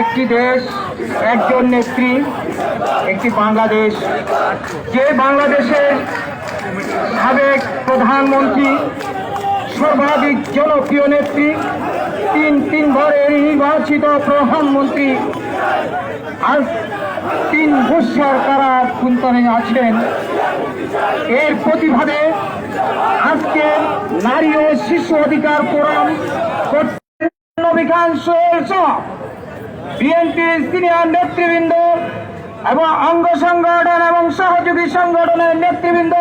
একটি দেশ, একজন নেত্রী, একটি বাংলাদেশ। যে বাংলাদেশের সাবেক প্রধানমন্ত্রী, সর্বাধিক জনপ্রিয় নেত্রী, তিনবারের নির্বাচিত প্রধানমন্ত্রী আজ 3 বছর কারাবরণে আছেন। এর প্রতিবাদে আজকে নারী ও শিশু অধিকার ফোরাম বিএনপির সিনিয়র নেতৃবৃন্দ এবং অঙ্গ সংগঠন এবং সহযোগী সংগঠনের নেতৃবৃন্দ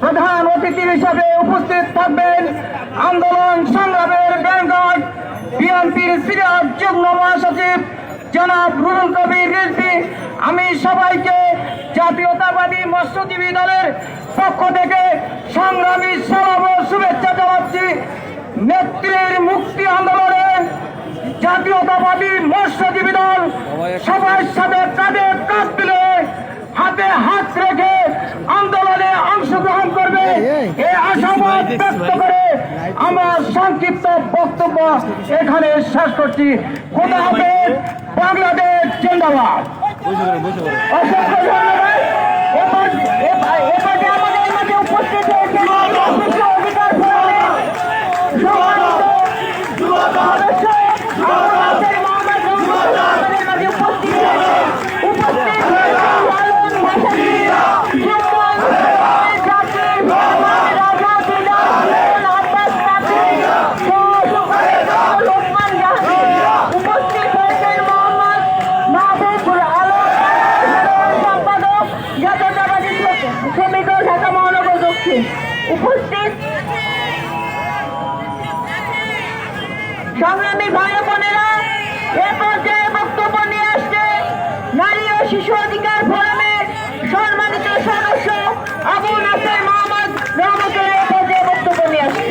প্রধান অতিথি হিসাবে উপস্থিত থাকবেন। আন্দোলন সংগ্রামের ব্যাংকট বিএনপির সিনিয়র যুগ্ম মহাসচিব জনাব রুহুল কবির রিজভী। আমি সবাইকে জাতীয়তাবাদী মৎস্যজীবী দলের পক্ষ থেকে সংগ্রামী সালাম ও শুভেচ্ছা জানাচ্ছি। নেত্রীর মুক্তি আন্দোলনে জাতীয়তাবাদী মৎস্যজীবী দল সবার সাথে কাঁধে কাঁধ মিলে হাতে হাত রেখে আন্দোলনে অংশগ্রহণ করবে এই আশাবাদ ব্যক্ত করে আমার সংক্ষিপ্ত বক্তব্য এখানে শেষ করছি। খোদা হাফেজ। বাংলাদেশ জিন্দাবাদ। অসংখ্য ধন্যবাদ। এবারে আমাদের মাঝে উপস্থিত হয়েছে অধিকার ফোরামের উপস্থিত সংগ্রামী ভাই বোনেরা, এ পর্যায়ে বক্তব্য নিয়ে আসছে নারী ও শিশু অধিকার ফোরামের সম্মানিত সদস্য আবু নাসের মোহাম্মদ রহমতুল্লাহ। এ পর্যায়ে বক্তব্য নিয়ে আসছে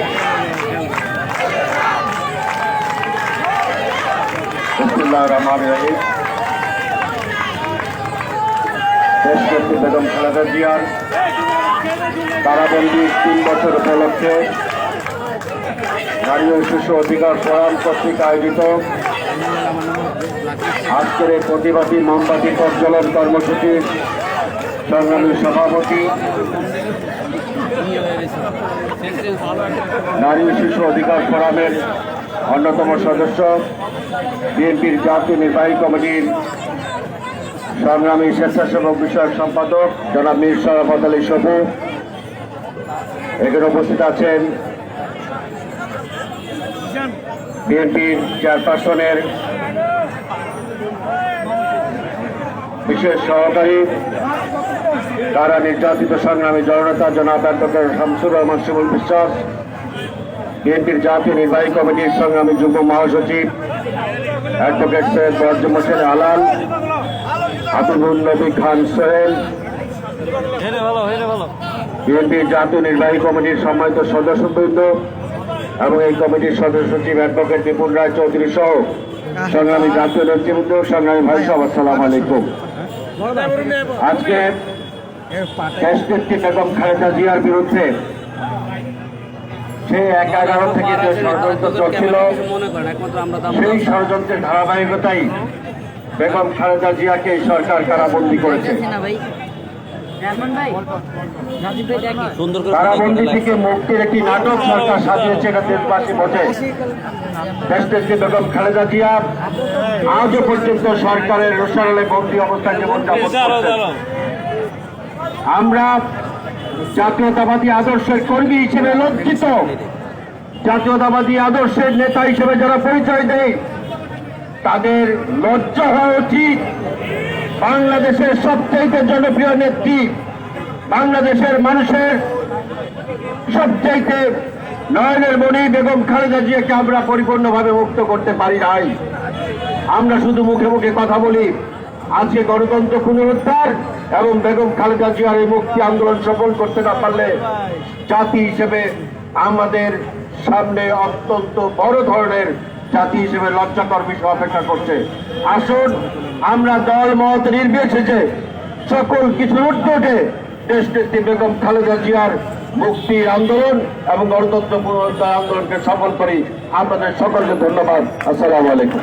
দেশনেত্রী বেগম খালেদা জিয়ার কারাবন্দী 3 বছর উপলক্ষে নারী ও শিশু অধিকার ফোরাম কর্তৃক আয়োজিত আজকের এই প্রতিবাদী মোমবাতি প্রজ্বলন কর্মসূচির সংগ্রামী সভাপতি, নারী ও শিশু অধিকার ফোরামের অন্যতম সদস্য, বিএনপির জাতীয় নির্বাহী কমিটির সংগ্রামী স্বেচ্ছাসেবক বিষয়ক সম্পাদক জনাব মীর শরাফত আলী সবু, এখানে উপস্থিত আছেন বিএনপির চেয়ারপারসনের বিশেষ সহকারী, কারা নির্যাতিত সংগ্রামী জননেতা জনাব অ্যাডভোকেট শামসুর রহমান শিমুল বিশ্বাস, বিএনপির জাতীয় নির্বাহী কমিটির সংগ্রামী যুগ্ম মহাসচিব অ্যাডভোকেট সৈয়দ মোয়াজ্জেম হোসেন আলাল, আতিকুর নবী খান সোহেল, বিএনপির জাতীয় নির্বাহী কমিটির সম্মানিত সদস্যবৃন্দ এবং এই কমিটির সদস্য সচিব অ্যাডভোকেট বিপুল রায় চৌধুরী সহ সংগ্রামী জাতীয় নেতৃবৃন্দ, সংগ্রামী ভাই সব আসসালামু আলাইকুম। আজকে দেশনেত্রী বেগম খালেদা জিয়ার বিরুদ্ধে সেই 11 থেকে যে ষড়যন্ত্র চলছিল, সেই ষড়যন্ত্রের ধারাবাহিকতাই বেগম খালেদা জিয়াকে সরকার কারাবন্দী করেছে। কারাবন্দী থেকে মুক্তির একটি নাটক সরকার সাজিয়েছে, এটা দেশবাসী বোঝে। দেশনেত্রী বেগম খালেদা জিয়া আজও পর্যন্ত সরকারের রোষানলে বন্দী অবস্থায় জীবনযাপন করছেন। আমরা জাতীয়তাবাদী আদর্শের কর্মী হিসেবে লজ্জিত। জাতীয়তাবাদী আদর্শের নেতা হিসেবে যারা পরিচয় দেয় তাদের লজ্জা হওয়া উচিত। বাংলাদেশের সবচেয়ে জনপ্রিয় নেত্রী, বাংলাদেশের মানুষের সবচেয়ে নয়নের মণি বেগম খালেদা জিয়াকে আমরা পরিপূর্ণভাবে মুক্ত করতে পারি নাই। আমরা শুধু মুখে মুখে কথা বলি। আজকে গণতন্ত্র পুনরুদ্ধার এবং বেগম খালেদা জিয়ার এই মুক্তি আন্দোলন সফল করতে না পারলে জাতি হিসেবে আমাদের সামনে অত্যন্ত বড় ধরনের জাতি হিসেবে লজ্জাকর বিষয় অপেক্ষা করছে। আসুন আমরা দল মত নির্বিশেষে সকল কিছুর ঊর্ধ্বে দেশনেত্রী বেগম খালেদা জিয়ার মুক্তির আন্দোলন এবং গণতন্ত্র পুনরুদ্ধার আন্দোলনকে সফল করি। আপনাদের সকলকে ধন্যবাদ। আসসালামু আলাইকুম।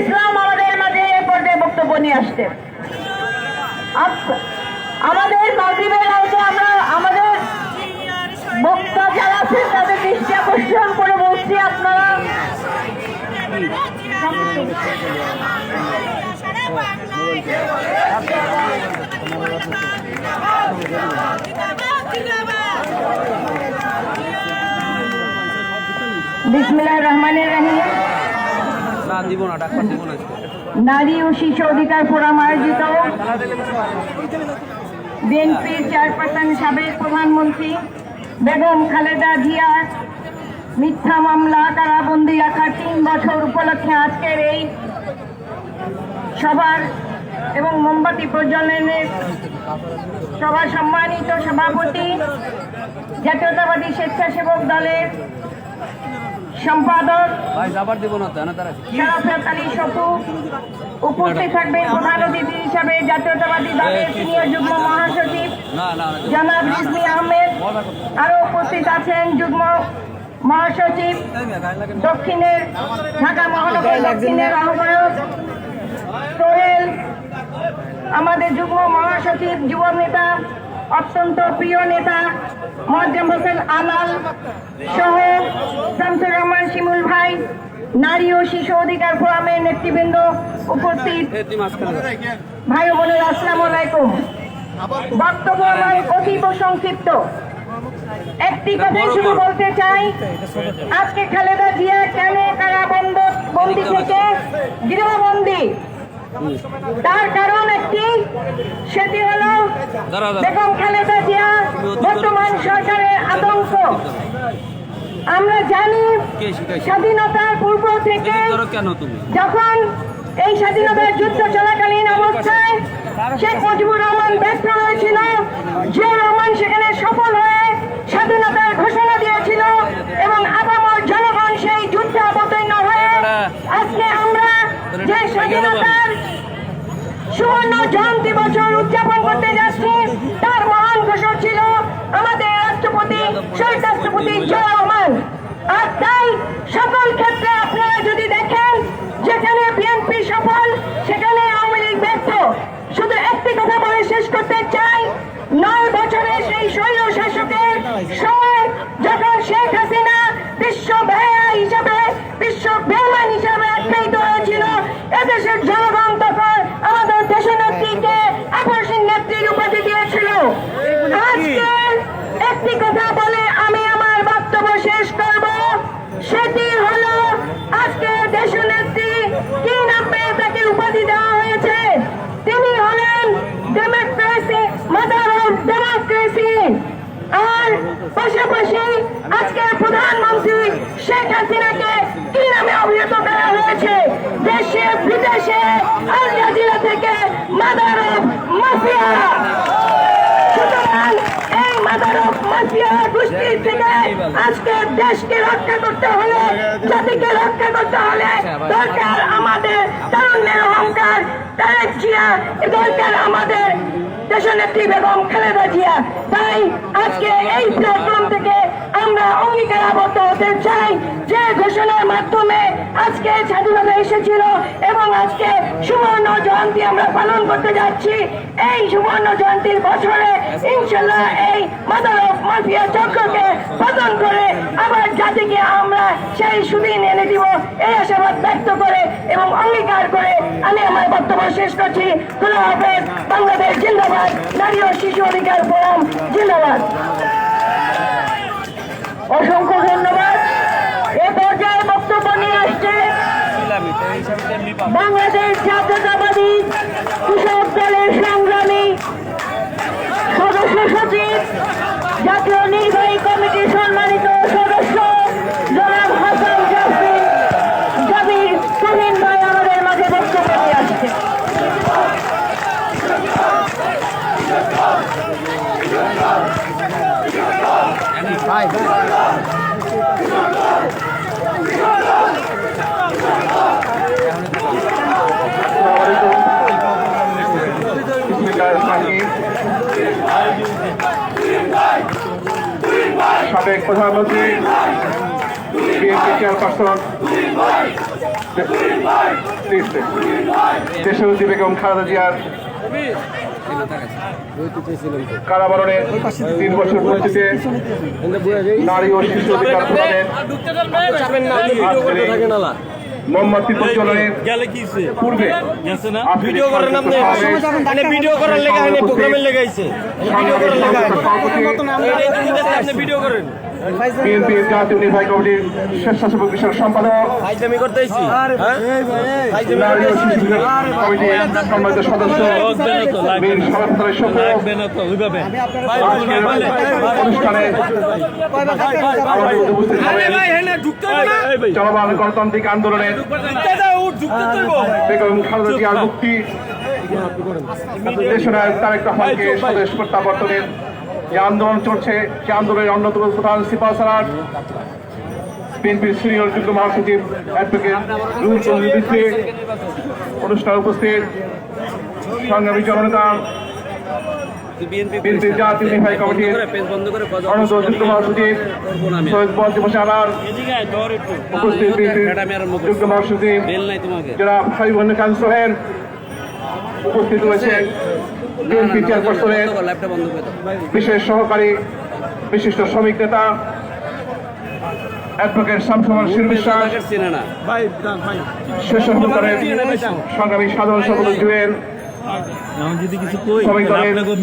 ইসলাম আমাদের মাঝে এ পর্যায়ে বক্তব্য নিয়ে আসতেন। আমাদের মাগরিবের আগে আমরা আমাদের বক্তা যারা আছেন তাদের দৃষ্টি আকর্ষণ করে বলছি, আপনারা বিসমিল্লাহির রহমানির রহিম। নারী ও শিশু অধিকার ফোরাম আয়োজিত বিএনপির চেয়ারপারসন সাবেক প্রধানমন্ত্রী বেগম খালেদা জিয়ার মিথ্যা মামলা কারাবন্দি রাখার 3 বছর উপলক্ষে আজকের এই সভার এবং মোমবাতি প্রজ্বলনের সভার সম্মানিত সভাপতি জাতীয়তাবাদী স্বেচ্ছাসেবক দলের সম্পাদক শরাফত আলী সপু, উপস্থিত থাকবেন প্রধান অতিথি হিসাবে জাতীয়তাবাদী দলের সিনিয়র যুগ্ম মহাসচিব জনাব রিজভী আহমেদ, আরো উপস্থিত আছেন যুগ্ম মহাসচিব দক্ষিণের ঢাকা মহানগর দক্ষিণের আহ্বায়ক সোহেল, আমাদের যুগ্ম মহাসচিব যুব নেতা অত্যন্ত প্রিয় নেতা মোয়াজ্জেম হোসেন আলাল সহ শামসুর রহমান শিমুল ভাই, নারী ও শিশু অধিকার ফোরামের নেতৃবৃন্দ উপস্থিত, ভাই ও বোনের আসসালামু আলাইকুম। বক্তব্য আমার অতীব সংক্ষিপ্ত। একটি কথা শুধু বলতে চাই, আজকে খালেদা জিয়া কেন কারাবন্দি থেকে গৃহবন্দী, তার কারণ একটি, সেটি হল বেগম খালেদা জিয়া বর্তমান সরকারের আতঙ্ক। আমরা জানি স্বাধীনতার পূর্ব থেকে যখন এই স্বাধীনতার যুদ্ধ চলাকালীন অবস্থায় শেখ মুজিবুর রহমান ব্যর্থ হয়েছিল, জিয়াউর রহমান সেখানে সফল হয়ে স্বাধীনতার ঘোষণা দিয়েছিল এবং আপামর জনগণ সেই যুদ্ধে অবতীর্ণ হয়ে আজকে আমরা যে স্বাধীনতার সুবর্ণ জয়ন্তী বছর উদযাপন করতে যাচ্ছি, তার মহান ঘোষক ছিল আমাদের রাষ্ট্রপতি শহীদ রাষ্ট্রপতি জিয়াউর রহমান। আর তাই সকল ক্ষেত্রে আপনারা যদি দেখেন, যেখানে বিএনপি সফল সেখানে আওয়ামী লীগ ব্যর্থ। শুধু একটি কথা বলে শেষ করতে চাই, 9 বছরের সেই স্বৈর শাসকের সময় যখন শেখ হাসিনা বিশ্ব বেহায়া হিসাবে, বিশ্ব বেঈমান হিসাবে আখ্যায়িত হয়েছিল, এদেশের জনগণ তখন আমাদের দেশনেত্রীকে আকর্ষণ নেত্রীর উপাধি দিয়েছিল। আজকে একটি কথা বলে আমি আমার বক্তব্য শেষ করব, সেটি হলো আজকে দেশনেত্রী কি নামে তাকে উপাধি দেওয়া হয়েছে, তিনি হলেন ডেমোক্রেসি, মাদার অফ ডেমোক্রেসি। আর পাশাপাশি আজকে প্রধানমন্ত্রী শেখ হাসিনাকে কি নামে অভিহিত করা হয়েছে, দেশে বিদেশে আল জাজিরা থেকে মাদার অফ মাফিয়া। সুতরাং এই মাদার অফ মাফিয়া গোষ্ঠীর থেকে আজকে দেশকে রক্ষা করতে হলে, জাতিকে রক্ষা করতে হলে দরকার আমাদের তারুণ্যের অহংকার তারেক জিয়া, দরকার আমাদের দেশনেত্রী বেগম খালেদা জিয়া। তাই আজকে এই প্ল্যাটফর্ম থেকে আমরা অঙ্গীকারাবদ্ধ হতে চাই যে ঘোষণার মাধ্যমে আজকে স্বাধীনতা এসেছিল এবং আজকে সুবর্ণ জয়ন্তী আমরা পালন করতে যাচ্ছি। এই সুবর্ণ জয়ন্তীর বছরে ইনশাল্লাহ এই মাদার অফ মাফিয়া চক্রকে পতন করে আবার জাতিকে আমরা সেই সুদিন এনে দিব, এই আশাবাদ ব্যক্ত করে এবং অঙ্গীকার করে আমি আমার বক্তব্য শেষ করছি। খোলা হাফেজ, বাংলাদেশ জিন্দাবাদ, নারী ও শিশু অধিকার ফোরাম জিন্দাবাদ। অসংখ্য ধন্যবাদ। এ পর্যায়ে বক্তব্য নিয়ে আসছে বাংলাদেশ জাতীয়তাবাদী কৃষক দলের সংগ্রামী সদস্য সচিব, জাতীয় নির্বাহী কমিটির সম্মানিত সদস্য জনাব হাসান জাবির তুহিন ভাই আমাদের মাঝে বক্তব্য নিয়ে আসছে। সাবেক প্রধানমন্ত্রী বিএনপি চেয়ারপারসন দেশনেত্রী বেগম খালেদা জিয়ার কারাবরণের 3 বছর পূর্তিতে নারী ও শিশু অধিকার ফোরামের মোমবাতি প্রজ্বলনের পূর্বে ভিডিও করার নাম ভিডিও করার লেগে প্রোগ্রামের লেগে আইছে ভিডিও করেন বিএনপির জাতীয় নির্বাহী কমিটির স্বেচ্ছাসেবক বিষয়ক সম্পাদক আমি করতেছি নারী ও শিশু কমিটির সম্মানিত সদস্য বীর সভাপতির সভ্য অনুষ্ঠানে আমাদের উপস্থিত হবেন চলমান গণতান্ত্রিক আন্দোলনের বেগম খালেদা জিয়ার মুক্তি, দেশনায়ক তারেক রহমানকে স্বদেশ প্রত্যাবর্তনের যে আন্দোলন চলছে, সে আন্দোলনের অন্যতম প্রধান সিপাহ সালার বিএনপির সিনিয়র যুগ্ম মহাসচিব অ্যাডভোকেট রুহুল কবির রিজভী, অনুষ্ঠানে উপস্থিত সংগ্রামী জননেতা বিএনপির জাতীয় নির্বাহী কমিটির অন্যতম যুগ্ম মহাসচিব সৈয়দ বদিউল আনার, উপস্থিত বিএনপির যুগ্ম মহাসচিব জনাব হাবিবুল খান সোহেল, উপস্থিত রয়েছেন বিএনপি চেয়ারপারসনের বিশেষ সহকারী বিশিষ্ট শ্রমিক নেতা অ্যাডভোকেট শামসুল শির বিশ্বাস, স্বেচ্ছাসেবকের সংগ্রামী সাধারণ সম্পাদক জুয়েল, যদি কিছু কই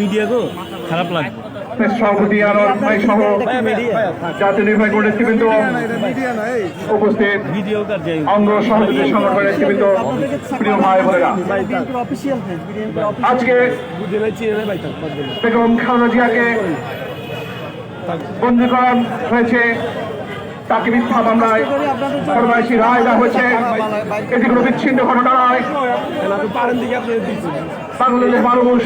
মিডিয়া গো খারাপ লাগবে সভাপতি আনোয়ার ভাই সহ জাতীয় নির্বাহী কমিটির নেতৃবৃন্দ, উপস্থিত অঙ্গ সহযোগী সংগঠনের নেতৃবৃন্দ, প্রিয় ভাই বোনেরা, আজকে বেগম খালেদা জিয়াকে বন্দী করা হয়েছে, তাকে মিথ্যা মামলায় ফরমাইশি রায় দেওয়া হয়েছে। এটি কোনো বিচ্ছিন্ন ঘটনা নয়। বাংলাদেশের মানুষ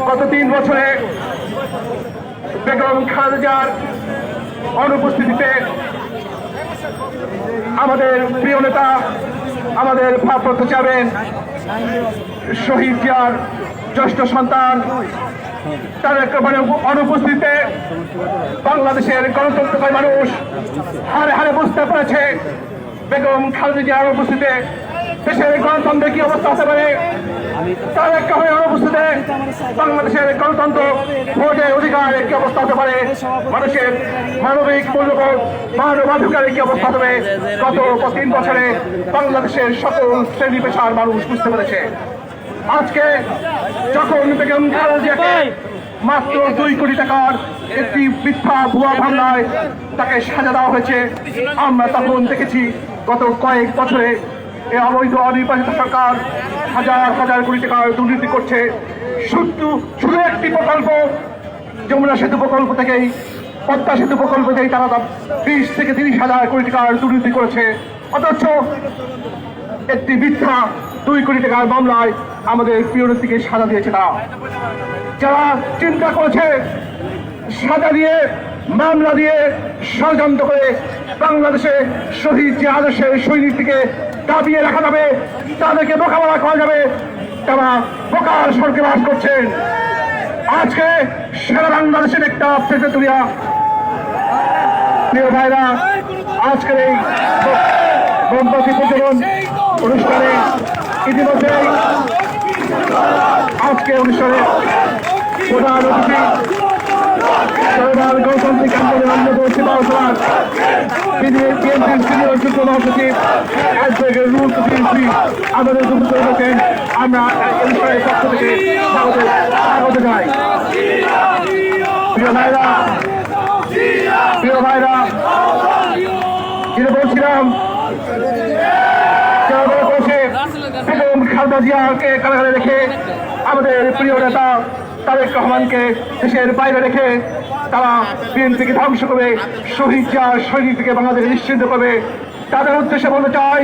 গত 3 বছরে বেগম খালেদা জিয়ার অনুপস্থিতিতে আমাদের প্রিয় নেতা, আমাদের ভারপ্রাপ্ত চেয়ারম্যান শহীদ জিয়ার জ্যেষ্ঠ সন্তান তারেক রহমানের অনুপস্থিতিতে বাংলাদেশের গণতন্ত্রকামী মানুষ হারে হারে বুঝতে পেরেছে বেগম খালেদা জিয়ার অনুপস্থিতিতে দেশের গণতন্ত্রের কি অবস্থা হতে পারে। তারেক রহমানের অনুপস্থিতিতে বাংলাদেশের গণতন্ত্র ভোটের অধিকারের কি অবস্থা হতে পারে, মানুষের মানবিক মূল্যবোধ মানবাধিকারের কি অবস্থা হবে। গত 3 বছরে বাংলাদেশের সকল শ্রেণী পেশার মানুষ বুঝতে পেরেছে। আজকে যখন বেগম খালেদা জিয়াকে মাত্র 2 কোটি টাকার একটি মিথ্যা ভুয়া মামলায় তাকে সাজা দেওয়া হয়েছে, আমরা তখন দেখেছি গত কয়েক বছরে এই অবৈধ অনির্বাচিত সরকার হাজার হাজার কোটি টাকার দুর্নীতি করছে। শুধু একটি প্রকল্প যমুনা সেতু প্রকল্প থেকেই, পদ্মা সেতু প্রকল্প থেকেই তারা 20 থেকে 30 হাজার কোটি টাকার দুর্নীতি করেছে। অথচ একটি মিথ্যা 2 কোটি টাকার মামলায় আমাদের প্রিয় নেত্রীকে সাজা দিয়েছে। তারা যারা চিন্তা করেছে সাজা দিয়ে মামলা দিয়ে ষড়যন্ত্র করে বাংলাদেশে শহীদ যে আদর্শের সৈনিকটিকে দাবিয়ে রাখা যাবে, তাদেরকে মোকাবেলা করা যাবে, তারা বোকার স্বর্গে বাস করছেন। আজকে সারা বাংলাদেশের একটা প্রেসেন্টুরিয়া প্রিয় ভাইরা, আজকের এই মোমবাতি প্রজ্বলন অনুষ্ঠানে ইতিমধ্যে আজকে অনুষ্ঠানে প্রধান অতিথি গণতান্ত্রিক আন্দোলনের অন্যতম সিপাহ সালার বিএনপির সিনিয়র যুগ্ম মহাসচিব অ্যাডভোকেট রুহুল কবির রিজভী আমাদের উপস্থিত হয়েছেন। আমরা অনুষ্ঠানের পক্ষ থেকে স্বাগত জানাই। প্রিয় ভাইরা, যেটা বলছিলাম, বেগম খালেদা জিয়াকে কারাগারে রেখে আমাদের প্রিয় নেতা তারেক রহমানকে দেশের বাইরে রেখে তারা বিএনপিকে ধ্বংস করবে, শহীদ জিয়ার সৈনিককে বাংলাদেশে নিশ্চিন্ত করবে। তাদের উদ্দেশ্যে বলতে চাই,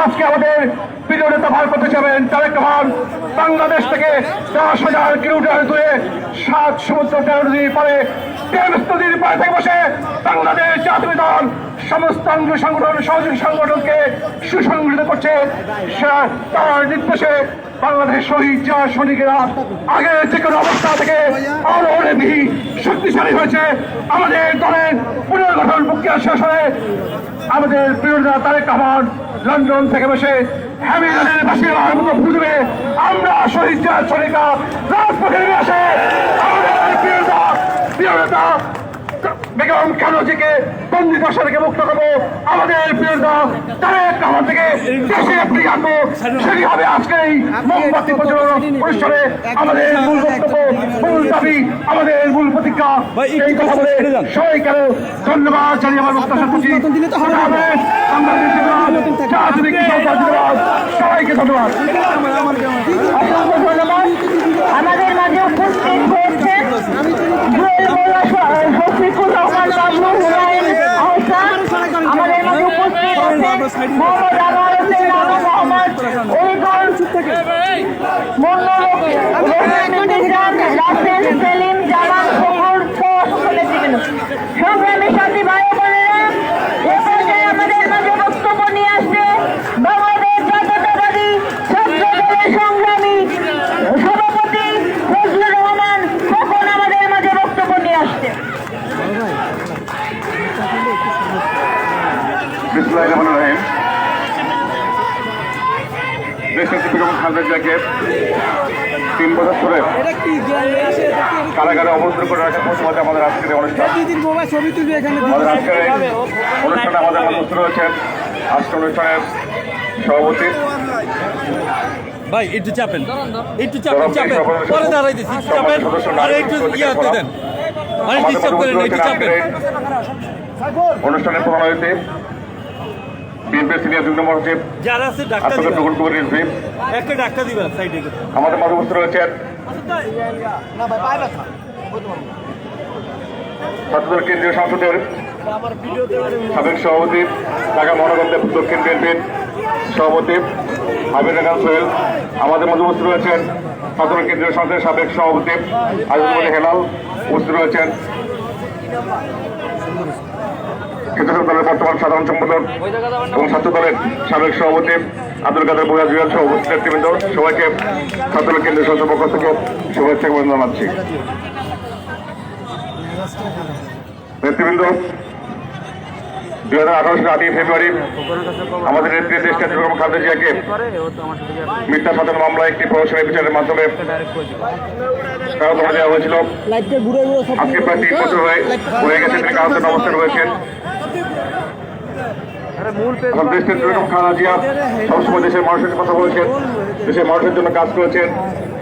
আজকে আমাদের প্রিয় নেতা ভারপ্রাপ্ত চেয়ারম্যান তারেক রহমান বাংলাদেশ থেকে 10,000 কিলোমিটার দূরে 7 সমুদ্র 13 নদীর পারে নদীর পারে থেকে বসে বাংলাদেশ জাতীয় দল সমস্ত অঙ্গ সংগঠন সহযোগী সংগঠনকে সুসংগঠিত করছে। তার নির্দেশে বাংলাদেশ শহীদ জিয়ার সৈনিকেরা আগের যে কোনো অবস্থা থেকে আরো অনেক শক্তিশালী হয়েছে। আমাদের দলের পুনর্গঠন প্রক্রিয়া শেষ হয়ে আমাদের প্রিয় নেতা তারেক রহমান লন্ডন থেকে বসে হ্যামিলটনের বাসিন্দার মতো বুঝবে আমরা শহীদ সরিকা রাজপথে নেমে আসে আমাদের প্রিয় নেতা বেগম খালেদাকে বন্দি দশা থেকে মুক্ত করবো, আমাদের প্রিয় নেতা তারেক রহমান থেকে দেশে ফিরিয়ে আনবো। সেটি হবে আজকে এই মোমবাতি প্রজ্বলন অনুষ্ঠানে আমাদের মূল বক্তব্য, মূল দাবি, আমাদের মূল প্রতিজ্ঞা। এই কথা বলে সবাইকে ধন্যবাদ জানিয়ে আমার বক্তব্য করছি। সবাইকে ধন্যবাদ। অসংখ্য ধন্যবাদ। আমাদের মাঝে উপস্থিত হয়েছেন শফিকুর রহমান বাবলু, হুমায়ুন আহসান। আমাদের মাঝে উপস্থিত আছেন মোহাম্মদ আনোয়ার হোসেন, আনু মোহাম্মদ অলিগঞ্জ, রাসেল, সেলিম, জামান, ফখর সহ সকল নেতৃবৃন্দ। সংগ্রামী সাথী ভাই বোনেরা, এ পর্যায়ে আমাদের মাঝে বক্তব্য নিয়ে আসছে বাংলাদেশ জাতীয়তাবাদী ছাত্র দলের সংগ্রামী সভাপতি ফজলুর রহমান খোকন আমাদের মাঝে বক্তব্য নিয়ে আসছে। বিসমিল্লাহির রহমানির রহিম। দেশনেত্রী বেগম খালেদা জিয়াকে 3 বছর ধরে কারাগারে অবস্থান করে রাখার প্রতিবাদে আমাদের আজকের এই অনুষ্ঠান। আমাদের আজকের এই অনুষ্ঠানে আমাদের উপস্থিত রয়েছেন আজকের অনুষ্ঠানের সভাপতি ভাই একটু চাপেন, একটু চাপেন, চাপেন পরে দাঁড়াই দিচ্ছি, একটু চাপেন আর একটু ইয়াতে দেন, মানে ডিস্টার্ব করেন, একটু চাপেন। অনুষ্ঠানের প্রধান অতিথি বিএনপির সিনিয়র যুগ্ম মহাসচিব যারা আছে ডাক্তার আব্দুল দিবেন, টুকুর কুমার রিজভী, একটা ডাক্তার দিবেন সাইডে। আমাদের মাঝে উপস্থিত রয়েছেন ছাত্রদল কেন্দ্রীয় সংসদের সাবেক সভাপতি, ঢাকা মহানগর দক্ষিণ বিএনপির সভাপতি আমির খান সোহেল। আমাদের মাঝে উপস্থিত রয়েছেন ছাত্রদল কেন্দ্রীয় সংসদের সাবেক সভাপতি আজিজুল হেলাল। উপস্থিত রয়েছেন কৃষক দলের বর্তমান সাধারণ সম্পাদক এবং ছাত্র দলের সাবেক সভাপতি আব্দুল কাদের বুয়া জুয়েল সহ উপস্থিত নেতৃবৃন্দ। সবাইকে ছাত্রদল কেন্দ্রীয় সংসদের পক্ষ থেকে শুভেচ্ছা অভিনন্দন জানাচ্ছি। নেতৃবৃন্দ, 2018 সালের 8ই ফেব্রুয়ারি আমাদের নেত্রী দেশনেত্রী বেগম খালেদা জিয়াকে মিথ্যা সাজানো মামলায় একটি প্রহসনী বিচারের মাধ্যমে কারাদণ্ড দেওয়া হয়েছিল। আজকে প্রায় 3 বছর হয়ে গেছে তিনি কারাদণ্ড অবস্থায় রয়েছেন। এখন দেশনেত্রী বেগম খালেদা জিয়া সবসময় দেশের মানুষের কথা বলেছেন, দেশের মানুষের জন্য কাজ করেছেন।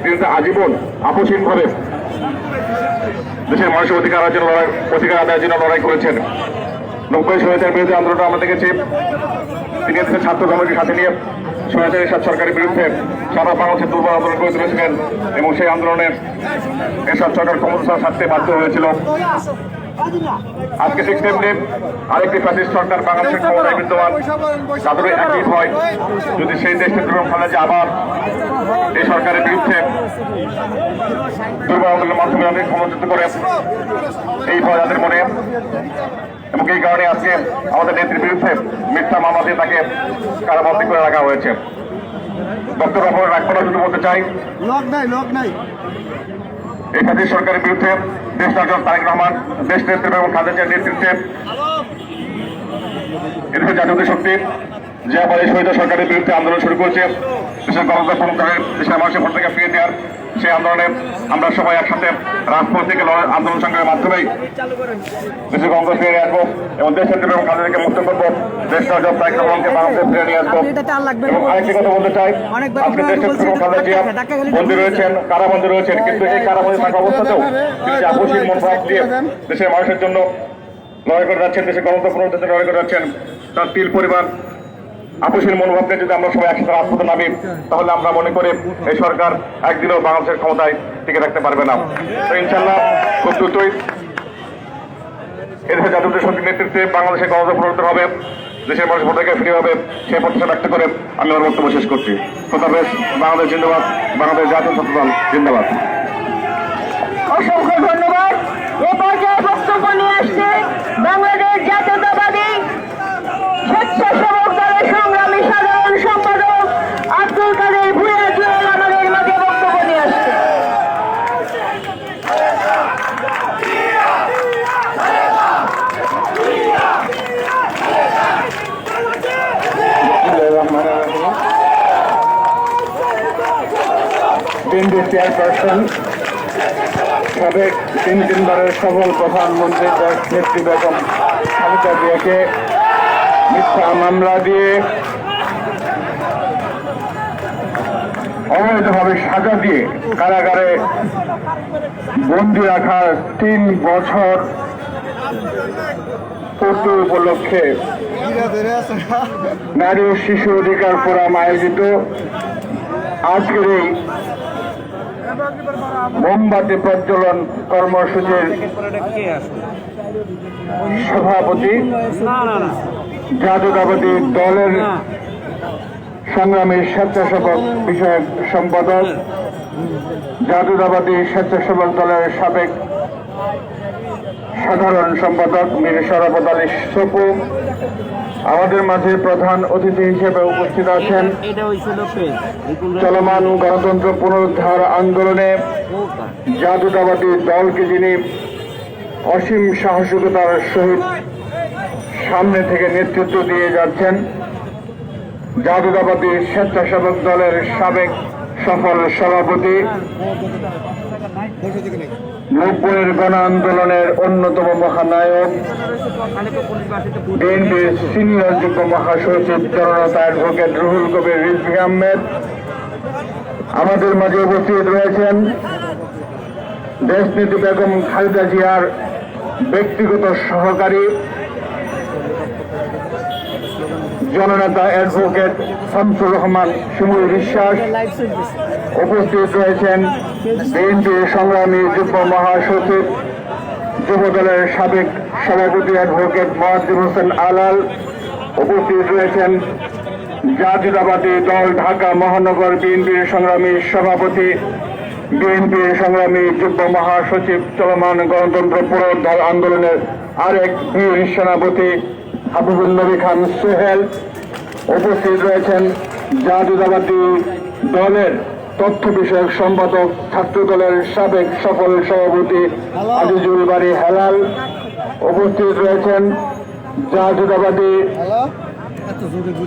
তিনি তো আজীবন আপোষহীনভাবে দেশের মানুষের অধিকার আদায়ের জন্য লড়াই করেছেন। 90 স্বৈরাচারের বিরুদ্ধে আন্দোলন আমরা দেখেছি। তিনি দেশের ছাত্র জনগণকে সাথে নিয়ে স্বৈরাচারের সরকারের বিরুদ্ধে সারা বাংলাদেশে দুর্বল আন্দোলন করে তুলেছিলেন এবং সেই আন্দোলনে এসব সরকার ক্ষমতা ছাড়তে বাধ্য হয়েছিল। আজকে 6 এপ্রিল আরেকটি ফ্যাসিস্ট সরকার বাংলাদেশের ক্ষমতায় বিদ্যমান। তাদের একই ভয়, যদি সেই দেশনেত্রী বেগম খালেদা জিয়া আবার এই সরকারের বিরুদ্ধে দুর্বল আন্দোলনের মাধ্যমে অনেক ক্ষমতাচ্যুত করে, এই ভয় তাদের মনে। এবং এই কারণে আজকে আমাদের নেত্রীর বিরুদ্ধে মিথ্যা মামলা দিয়ে তাকে কারাবন্দী করে রাখা হয়েছে। বক্তব্য রাখবো না, শুধু বলতে চাই এই ফ্যাসিস্ট সরকারের বিরুদ্ধে দেশ নায়ক তারেক রহমান, দেশ নেত্রী বেগম খালেদা জিয়ার নেতৃত্বে এদেশের জাতীয় শক্তি যে আবার এই শহীদ সরকারের বিরুদ্ধে আন্দোলন শুরু করেছে, দেশের গণতন্ত্র পুনরুদ্ধারের, দেশের মানুষের ভোট থেকে ফিরিয়ে দেওয়ার সেই আন্দোলনে আমরা সবাই একসাথে রাজপথ থেকে আন্দোলন সংগ্রামের মাধ্যমেই দেশের গণতন্ত্র ফিরিয়ে আসবো এবং দেশ নেত্রী বেগম খালেদা জিয়াকে মুক্ত করবো, দেশ নায়ক তারেক রহমানকে বাংলাদেশে ফিরিয়ে নিয়ে আসবো। এবং আরেকটি কথা বলতে চাই, আজকে দেশ নেত্রী বেগম খালেদা জিয়া বন্দী রয়েছেন, কারাবন্দী রয়েছেন, কিন্তু এই কারাবন্দী থাকা অবস্থাতেও তিনি যে আপোষহীন মনোভাব দিয়ে দেশের মানুষের জন্য লড়াই করে যাচ্ছেন, দেশের গণতন্ত্র পুনরুদ্ধারের জন্য লড়াই করে যাচ্ছেন, তার তিল পরিমাণ আপোষহীন মনোভাবকে যদি আমরা সবাই একসাথে রাজপথে নামি, তাহলে আমরা মনে করি এই সরকার একদিনও বাংলাদেশের ক্ষমতায় টিকে রাখতে পারবে না। তো ইনশাল্লাহ খুব দ্রুতই এদেশের জাতীয় শক্তির নেতৃত্বে বাংলাদেশের গণতন্ত্র পুনরুদ্ধার হবে, দেশের মানুষ ভোটারকে ফিরে হবে, সেই প্রত্যাশা ব্যক্ত করে আমি আমার বক্তব্য শেষ করছি। খোদাফেজ। বাংলাদেশ জিন্দাবাদ, বাংলাদেশ জাতীয় ছাত্র দল জিন্দাবাদ। অসংখ্য ধন্যবাদ। এ পর্যায়ে বক্তব্য নিয়ে আসছে বাংলাদেশ জাতীয়তাবাদী স্বেচ্ছাসেবক দলের সংগ্রামী সাধারণ সম্পাদক আব্দুল কাদের ভুঁইয়া জুয়েল আমাদের মাঝে বক্তব্য নিয়ে আসছে। বিএনপি চেয়ারপারসন, সাবেক তিনবারের সফল প্রধানমন্ত্রী নেত্রী বেগম খালেদা জিয়াকে মিথ্যা মামলা দিয়ে অবৈধভাবে সাজা দিয়ে কারাগারে বন্দি রাখার 3 বছর পূর্তি উপলক্ষে নারী ও শিশু অধিকার ফোরাম আয়োজিত আজকের এই মোমবাতি প্রজ্বলন কর্মসূচির সভাপতি জাতীয়তাবাদী দলের সংগ্রামী স্বেচ্ছাসেবক বিষয়ক সম্পাদক, জাতীয়তাবাদী স্বেচ্ছাসেবক দলের সাবেক সাধারণ সম্পাদক মীর শরাফত আলী সপু, আমাদের মাঝে প্রধান অতিথি হিসেবে উপস্থিত আছেন চলমান গণতন্ত্র পুনরুদ্ধার আন্দোলনে জাতীয়তাবাদী দলকে যিনি অসীম সাহসিকতার সহিত সামনে থেকে নেতৃত্ব দিয়ে যাচ্ছেন, জাতীয়তাবাদী স্বেচ্ছাসেবক দলের সাবেক সফল সভাপতি, 90-এর গণ আন্দোলনের অন্যতম মহানায়ক, বিএনপির সিনিয়র যুগ্ম মহাসচিব জননেতা অ্যাডভোকেট রুহুল কবির রিজভী আহমেদ, আমাদের মাঝে উপস্থিত রয়েছেন দেশনেত্রী বেগম খালেদা জিয়ার ব্যক্তিগত সহকারী জননেতা অ্যাডভোকেট শামসুর রহমান শিমুল বিশ্বাস, উপস্থিত রয়েছেন বিএনপির সংগ্রামী যুগ্ম মহাসচিব যুবদলের সাবেক সভাপতি অ্যাডভোকেট মোয়াজ্জেম হোসেন আলাল, উপস্থিত রয়েছেন জাতীয়তাবাদী দল ঢাকা মহানগর বিএনপির সংগ্রামী সভাপতি, বিএনপির সংগ্রামী যুগ্ম মহাসচিব, চলমান গণতন্ত্র পুনরুদ্ধার আন্দোলনের আরেক বীর সেনাপতি হাবিবুল নবী খান সোহেল, উপস্থিত রয়েছেন জাতীয়তাবাদী দলের তথ্য বিষয়ক সম্পাদক, ছাত্র দলের সাবেক সফল সভাপতি আজিজুল বাড়ি হেলাল, উপস্থিত রয়েছেন জাতীয়তাবাদী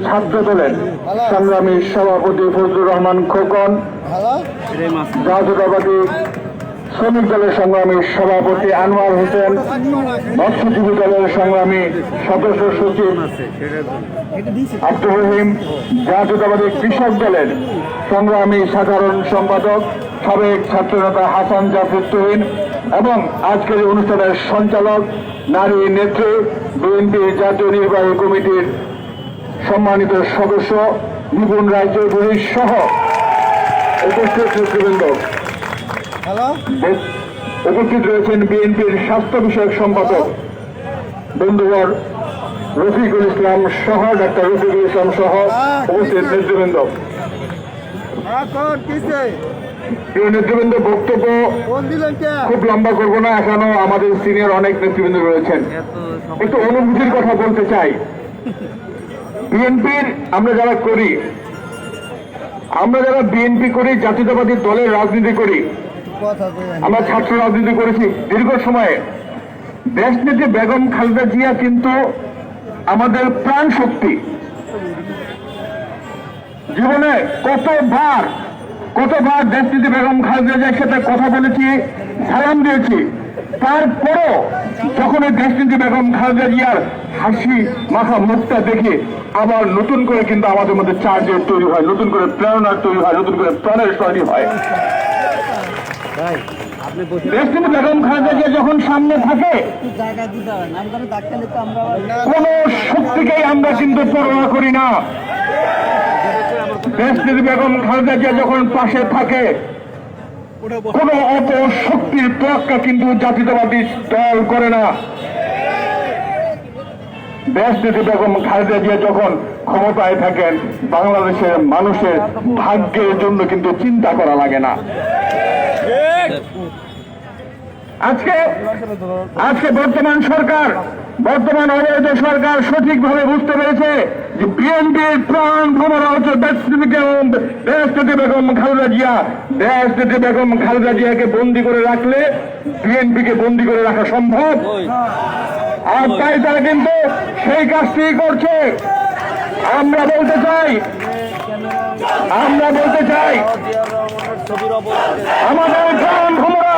ছাত্র দলের সংগ্রামী সভাপতি ফজলুর রহমান খোকন, জাতীয়তাবাদী শ্রমিক দলের সংগ্রামী সভাপতি আনোয়ার হোসেন, মৎস্যজীবী দলের সংগ্রামী সদস্য সচিব আব্দুর রহিম, জাতীয়তাবাদী কৃষক দলের সংগ্রামী সাধারণ সম্পাদক সাবেক ছাত্রনেতা হাসান জাফর তুহিন এবং আজকের অনুষ্ঠানের সঞ্চালক নারী নেত্রী বিএনপির জাতীয় নির্বাহী কমিটির সম্মানিত সদস্য নিপুণ রায়চৌধুরী সহ উপস্থিত নেতৃবৃন্দ, উপস্থিত রয়েছেন বিএনপির স্বাস্থ্য বিষয়ক সম্পাদক বন্ধুবর রফিকুল ইসলাম সহ ডাক্তার রফিকুল ইসলাম সহ উপস্থিত নেতৃবৃন্দ। প্রিয় নেতৃবৃন্দ, বক্তব্য খুব লম্বা করব না, এখনো আমাদের সিনিয়র অনেক নেতৃবৃন্দ রয়েছেন। একটু অনুভূতির কথা বলতে চাই। বিএনপির আমরা যারা বিএনপি করি, জাতীয়তাবাদী দলের রাজনীতি করি, আমরা ছাত্র রাজনীতি করেছি দীর্ঘ সময়ে। দেশনেত্রী বেগম খালেদা জিয়া কিন্তু আমাদের প্রাণ শক্তি। জীবনে কতবার দেশনেত্রী বেগম খালেদা জিয়ার সাথে কথা বলেছি, সালাম দিয়েছি। তারপরও যখন এই দেশনেত্রী বেগম খালেদা জিয়ার হাসি মাখা মুখটা দেখে আবার নতুন করে কিন্তু আমাদের মধ্যে চার্জের তৈরি হয়, নতুন করে প্রেরণার তৈরি হয়, নতুন করে প্রাণের তৈরি হয়। দেশনেত্রী বেগম খালেদা জিয়া যখন সামনে থাকে কোন শক্তিকেই আমরা কিন্তু পরোয়া করি না। দেশনেত্রী বেগম খালেদা জিয়া যখন পাশে থাকে কোন অপশক্তির তোয়াক্কা কিন্তু জাতীয়তাবাদী দল করে না। দেশনেত্রী বেগম খালেদা জিয়া যখন ক্ষমতায় থাকেন বাংলাদেশের মানুষের ভাগ্যের জন্য কিন্তু চিন্তা করা লাগে না। আজকে বর্তমান অবৈধ সরকার সঠিকভাবে বুঝতে পেরেছে যে বিএনপির প্রাণ ভ্রমরা হচ্ছে দেশনেত্রী বেগম খালেদা জিয়া। দেশনেত্রী বেগম খালেদা জিয়াকে বন্দী করে রাখলে বিএনপিকে বন্দী করে রাখা সম্ভব, আর তাই তারা কিন্তু সেই কাজটি করছে। আমরা বলতে চাই আমাদের প্রাণ ভোমরা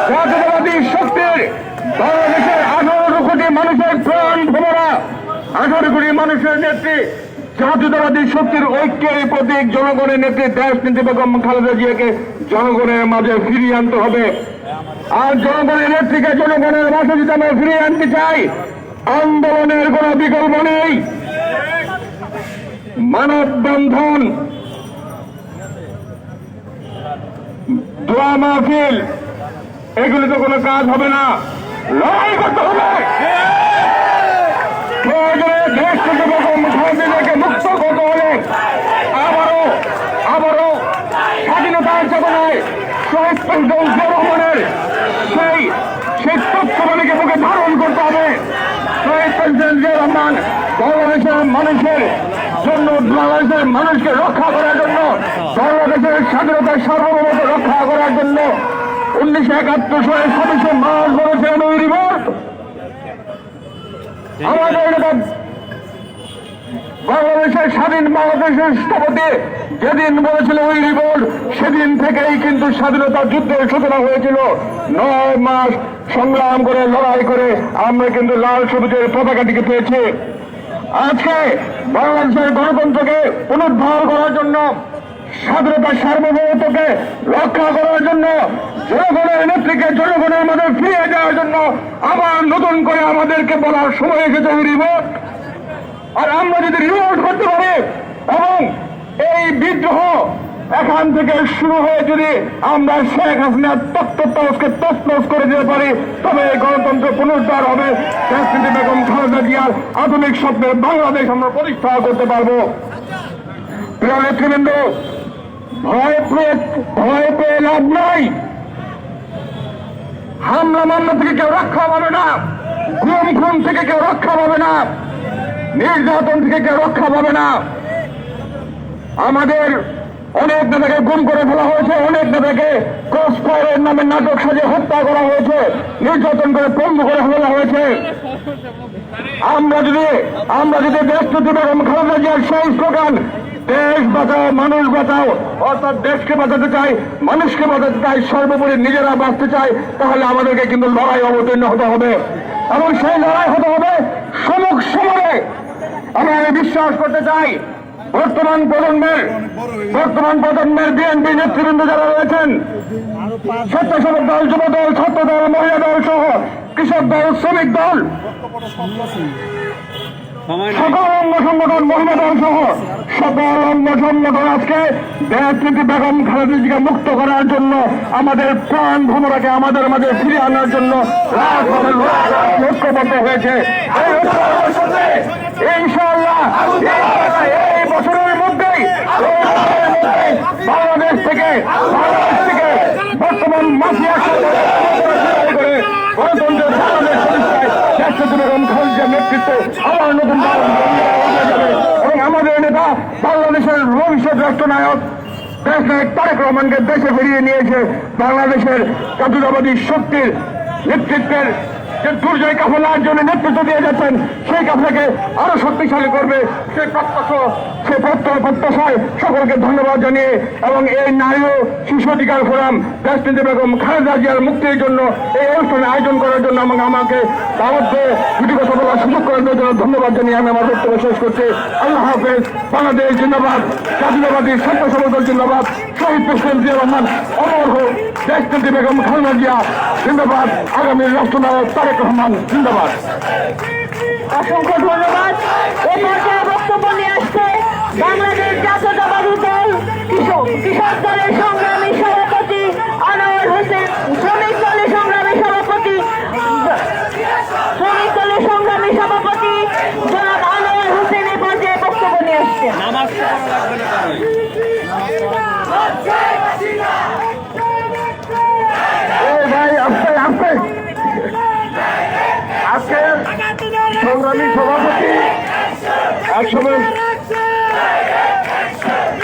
জাতীয়তাবাদী শক্তির বাংলাদেশের 18 কোটি মানুষের প্রাণ ভোমরা 18 কোটি মানুষের নেত্রী জাতীয়তাবাদী শক্তির ঐক্যের প্রতীক জনগণের নেত্রী দেশনেত্রী বেগম খালেদা জিয়াকে জনগণের মাঝে ফিরিয়ে আনতে হবে। আর জনগণের নেত্রীকে জনগণের মাঝে যদি আমরা ফিরিয়ে আনতে চাই, আন্দোলনের কোনো বিকল্প নেই। মানববন্ধন, দোয়া মাহফিল, এগুলি তো কোনো কাজ হবে না, লড়াই করতে হবে। প্রয়োজনে দেশ থেকে বেগম খালেদা জিয়াকে মুক্ত করতে হলে আবারও স্বাধীনতার চেতনায় শহীদ প্রেসিডেন্ট জিয়া রহমানের সেই তথ্যবাণীকে বুকে ধারণ করতে হবে। শহীদ প্রেসিডেন্ট জিয়া রহমান বাংলাদেশের মানুষের জন্য, বাংলাদেশের মানুষকে রক্ষা করার জন্য, বাংলাদেশের স্বাধীনতার সার্বভৌমত্ব রক্ষা করার জন্য 1971 সালের 27শে মার্চ বলেছিলেন ওই রিপোর্ট। আমাদের বাংলাদেশের স্বাধীন বাংলাদেশের স্থপতি যেদিন বলেছিল ওই রিপোর্ট, সেদিন থেকেই কিন্তু স্বাধীনতা যুদ্ধের সূচনা হয়েছিল। 9 মাস সংগ্রাম করে, লড়াই করে আমরা কিন্তু লাল সবুজের পতাকাটিকে পেয়েছি। আজকে বাংলাদেশের গণতন্ত্রকে পুনরুদ্ধার করার জন্য, স্বাধীনতার সার্বভৌমত্বকে রক্ষা করার জন্য, জনগণের নেত্রীকে জনগণের মধ্যে ফিরিয়ে দেওয়ার জন্য আবার নতুন করে আমাদেরকে বলার সময় এসেছে ওই রিপোর্ট। আর আমরা যদি রিপোর্ট করতে পারি এবং এই বিদ্রোহ এখান থেকে শুরু হয়ে যদি আমরা শেখ হাসিনার তত্ত্বকে তছনছ করে দিতে পারি, তবে এই গণতন্ত্র পুনরুদ্ধার হবে। দেশনেত্রী বেগম খালেদা জিয়ার আধুনিক স্বপ্নের বাংলাদেশ আমরা প্রতিষ্ঠা করতে পারবো। প্রিয় নেতৃবৃন্দ, ভয় পেয়ে লাভ নাই। হামলা মামলা থেকে কেউ রক্ষা পাবে না, গুম খুন থেকে কেউ রক্ষা পাবে না, নির্যাতন থেকে কেউ রক্ষা পাবে না। আমাদের অনেক নেতাকে গুম করে ফেলা হয়েছে, অনেক নেতাকে ক্রস ফায়ারের নামে নাটক সাজিয়ে হত্যা করা হয়েছে, নির্যাতন করে পঙ্গু করে ফেলা হয়েছে। আমরা যদি দেশনেত্রী বেগম খালেদা জিয়ার সেই স্লোগান দেশ বাঁচাও মানুষ বাঁচাও, অর্থাৎ দেশকে বাঁচাতে চাই, মানুষকে বাঁচাতে চাই, সর্বোপরি নিজেরা বাঁচতে চাই, তাহলে আমাদেরকে কিন্তু লড়াই অবতীর্ণ হতে হবে এবং সেই লড়াই হতে হবে সম্মুখ সমরে। আমি বিশ্বাস করতে চাই বর্তমান প্রজন্মের বিএনপি নেতৃবৃন্দ যারা রয়েছেন, স্বেচ্ছাসেবক দল, যুব দল, ছাত্র দল, মহিলা দল সহ কৃষক দল, শ্রমিক দল, সকল অঙ্গ সংগঠন, মহিলা দল সহ সকল অঙ্গ সংগঠন আজকে দেশনেত্রী বেগম খালেদা জিয়াকে মুক্ত করার জন্য, আমাদের প্রাণ ভোমরাকে আমাদের মাঝে ফিরিয়ে আনার জন্য ঐক্যবদ্ধ হয়েছে। ইনশাআল্লাহ এই বছরের মধ্যেই বাংলাদেশ থেকে বর্তমান মাফিয়া করে গণতন্ত্রের বাংলাদেশ প্রতিষ্ঠায় দেশনেত্রী বেগম খালেদা জিয়ার নেতৃত্বে আবার নতুন যাবে এবং আমাদের নেতা বাংলাদেশের ভবিষ্যৎ রাষ্ট্রনায়ক দেশনায়ক তারেক রহমানকে দেশে ফিরিয়ে নিয়েছে বাংলাদেশের জাতীয়তাবাদী শক্তির নেতৃত্বের যে দুর্জয় কাফেলার জন্য নেতৃত্ব দিয়ে যাচ্ছেন, সেই কাফেলাকে আরো শক্তিশালী করবে সেই প্রত্যাশায় সকলকে ধন্যবাদ জানিয়ে এবং এই নারী ও শিশু অধিকার ফোরাম দেশনেত্রী বেগম খালেদা জিয়ার মুক্তির জন্য এই অনুষ্ঠানে আয়োজন করার জন্য আমাকে দাওয়াত দিয়ে দুটি কথা বলার সুযোগ করার জন্য ধন্যবাদ জানিয়ে আমি আমার বক্তব্য শেষ করছি। আল্লাহ হাফেজ। বাংলাদেশ জিন্দাবাদ, জাতীয়তাবাদী স্বেচ্ছাসেবক দল জিন্দাবাদ, শহীদ প্রেসিডেন্ট জিয়া রহমান অমর হোক, দেশনেত্রী বেগম খালেদা জিয়া জিন্দাবাদ, আগামী রাষ্ট্রনায়ক তারেক রহমান জিন্দাবাদ। অসংখ্য ধন্যবাদ। এই পর্যায়ে বক্তব্য নিয়ে আসছে বাংলাদেশ জাতীয়তাবাদী দল কৃষক দলের সংগ্রামী সভাপতি আনোয়ার হোসেন, শ্রমিক দলের সংগ্রামী সভাপতি জনাব আনোয়ার হোসেন এই পর্যায়ে বক্তব্য নিয়ে আসছেন। আজকে সংগ্রামী সভাপতি একসময়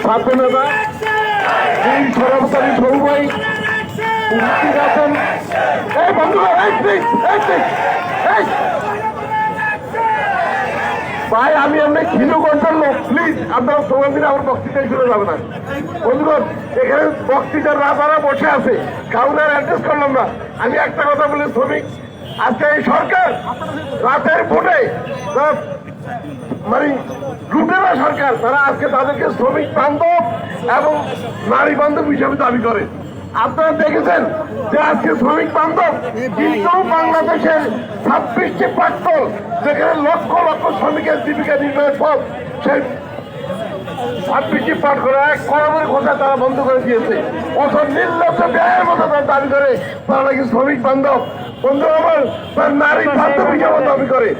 ছাত্র নেতা সভাপতি সৌভাই উপস্থিত আছেন। এই বন্ধুরা ভাই আমি এমনি খিলু করতাম লোক, প্লিজ আপনারা সময় দিলে আমার বক্তৃতায় শুনে যাবে না। বন্ধুগণ, এখানে বক্তৃতার রাজারা বসে আছে, কাউন্টার অ্যাড্রেস করলাম না। আমি একটা কথা বলি, শ্রমিক আজকে এই সরকার রাতের ভোটে মানে লুটেরা সরকার, তারা আজকে তাদেরকে শ্রমিক বান্ধব এবং নারী বান্ধব হিসাবে দাবি করে। আপনারা দেখেছেন যে আজকে শ্রমিক বান্ধব, কিন্তু বাংলাদেশের 26টি প্রাক্তন, যেখানে লক্ষ লক্ষ শ্রমিকের জীবিকা নির্বাহের পথ, সেই 26টি পাঠ করে এক কলমের খোঁজা তারা বন্ধ করে দিয়েছে। অত নির্লজ্জ ব্যয়ের মতো তারা দাবি করে তারা নাকি শ্রমিক বান্ধব। বন্ধু আমার, তার নারী বান্ধব হিসাবে দাবি করে।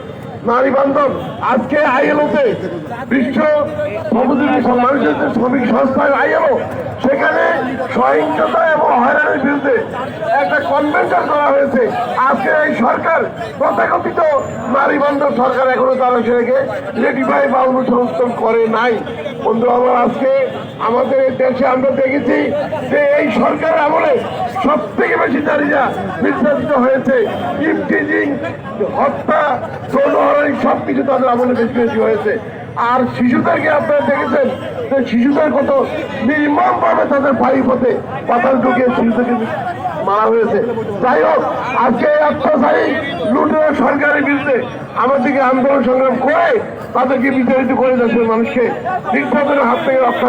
নারী বান্ধব আজকে আইএলওতে, বিশ্ব শ্রমজীবী মানুষের যে শ্রমিক সংস্থা আইএলও, সেখানে সহিংসতা এবং হয়রানির বিরুদ্ধে একটা কনভেনশন করা হয়েছে। আজকে এই সরকার তথাকথিত নারী বান্ধব সরকার এখনো তারা সেটাকে রেটিফাই বা অনুসংস্থান করে নাই। বন্ধু আমার, আজকে আমাদের এই দেশে আমরা দেখেছি যে এই সরকার আমলে সব থেকে বেশি নারীরা নির্যাতিত হয়েছে। ইফটিজিং, হত্যা, যৌনহরণ সবকিছু তাদের আমলে বেশি বেশি হয়েছে। আর শিশুদেরকে আপনারা দেখেছেন যে শিশুদের কত নির্মম ভাবে তাদের বাড়ি পথে পাতাল ঢুকিয়ে শিশুদেরকে মারা হয়েছে। যাই হোক, আজকে অত্যাচারী লুটেরা সরকারের বিরুদ্ধে আমাদেরকে আন্দোলন সংগ্রাম করে তাদেরকে বিতাড়িত করে দেশের মানুষকে নির্যাতনের হাত থেকে রক্ষা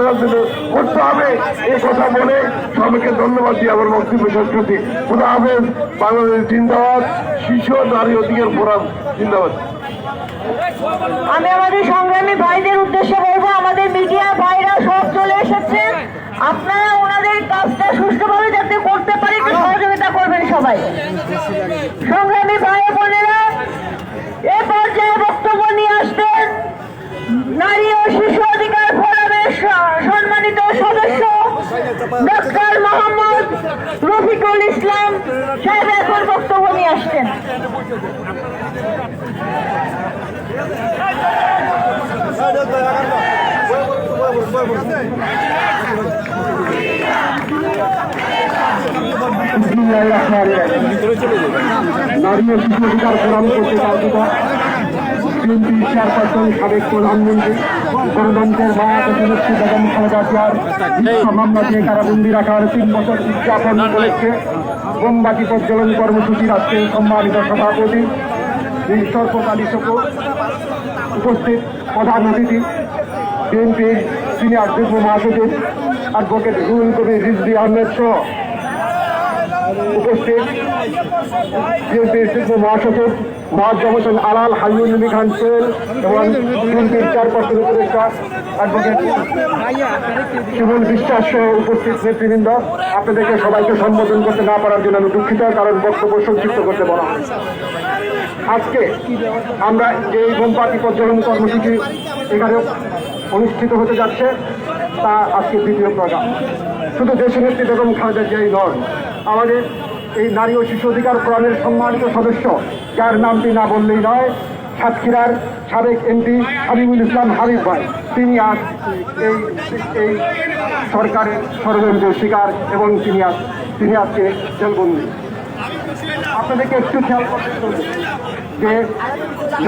করতে হবে। এই কথা বলে সবাইকে ধন্যবাদ দিয়ে আমার বক্তব্য শেষ করছি। খোদা হাফেজ। বাংলাদেশ জিন্দাবাদ। শিশু ও নারী অধিকার ফোরাম জিন্দাবাদ। আমি আমাদের সংগ্রামী ভাইদের উদ্দেশ্যে বলবো, আমাদের মিডিয়া ভাইরা সব চলে এসেছে, আপনারা ওনাদের কাজটা সুষ্ঠুভাবে যাতে করতে পারি একটু সহযোগিতা করবেন সবাই। সংগ্রামী ভাই বোনেরা, এ পর্যায়ে বক্তব্য নিয়ে আসবেন নারী ও শিশু অধিকার ফোরামের সম্মানিত সদস্য ডক্টর মোহাম্মদ রফিকুল ইসলাম সাহেব। এখন বক্তব্য নিয়ে আসছেন। নারী ও শিশু অধিকার ফোরাম করতে পারত বিএনপি চেয়ারপারসন, সাবেক প্রধানমন্ত্রী, গণতন্ত্রের মা দেশনেত্রী বেগম খালেদা জিয়ার মামলা দিয়ে কারাবন্দি রাখার 3 বছর উদযাপন উপলক্ষে মোমবাতি প্রজ্বলন কর্মসূচির আজকে সম্মানিত সভাপতি সর্বকালী উপস্থিত প্রধান অতিথি বিএনপির সিনিয়র যুগ্ম মহাসচিব অ্যাডভোকেট রুহুল কবির রিজভী আহমেদ সহ উপস্থিত বিএনপির যুগ্ম মহাসচিব মোয়াজ্জেম হোসেন আলাল, হাইউল নবী খান সোহেল এবং বিএনপির চেয়ারপারসন উপদেষ্টা অ্যাডভোকেট শিমুল বিশ্বাস সহ উপস্থিত নেতৃবৃন্দ, আপনাদেরকে সবাইকে সম্বোধন করতে না পারার জন্য আমি দুঃখিত, কারণ বক্তব্য সংক্ষিপ্ত করতে বলা হয়। আজকে আমরা এই মোমবাতি প্রজ্বলন কর্মসূচি এখানে অনুষ্ঠিত হতে যাচ্ছে, তা আজকে দ্বিতীয় প্রোগ্রাম। শুধু দেশনেত্রী বেগম খালেদা জিয়াই নয়, আমাদের এই নারী ও শিশু অধিকার ফোরামের সম্মানিত সদস্য, যার নামটি না বললেই নয়, সাতক্ষীরার সাবেক এমপি হাবিবুল ইসলাম হাবিব ভাই, তিনি আজ এই সরকারের ষড়যন্ত্রের শিকার এবং তিনি আজকে জেলবন্দি। আপনাদেরকে একটু খেয়াল করতে হবে যে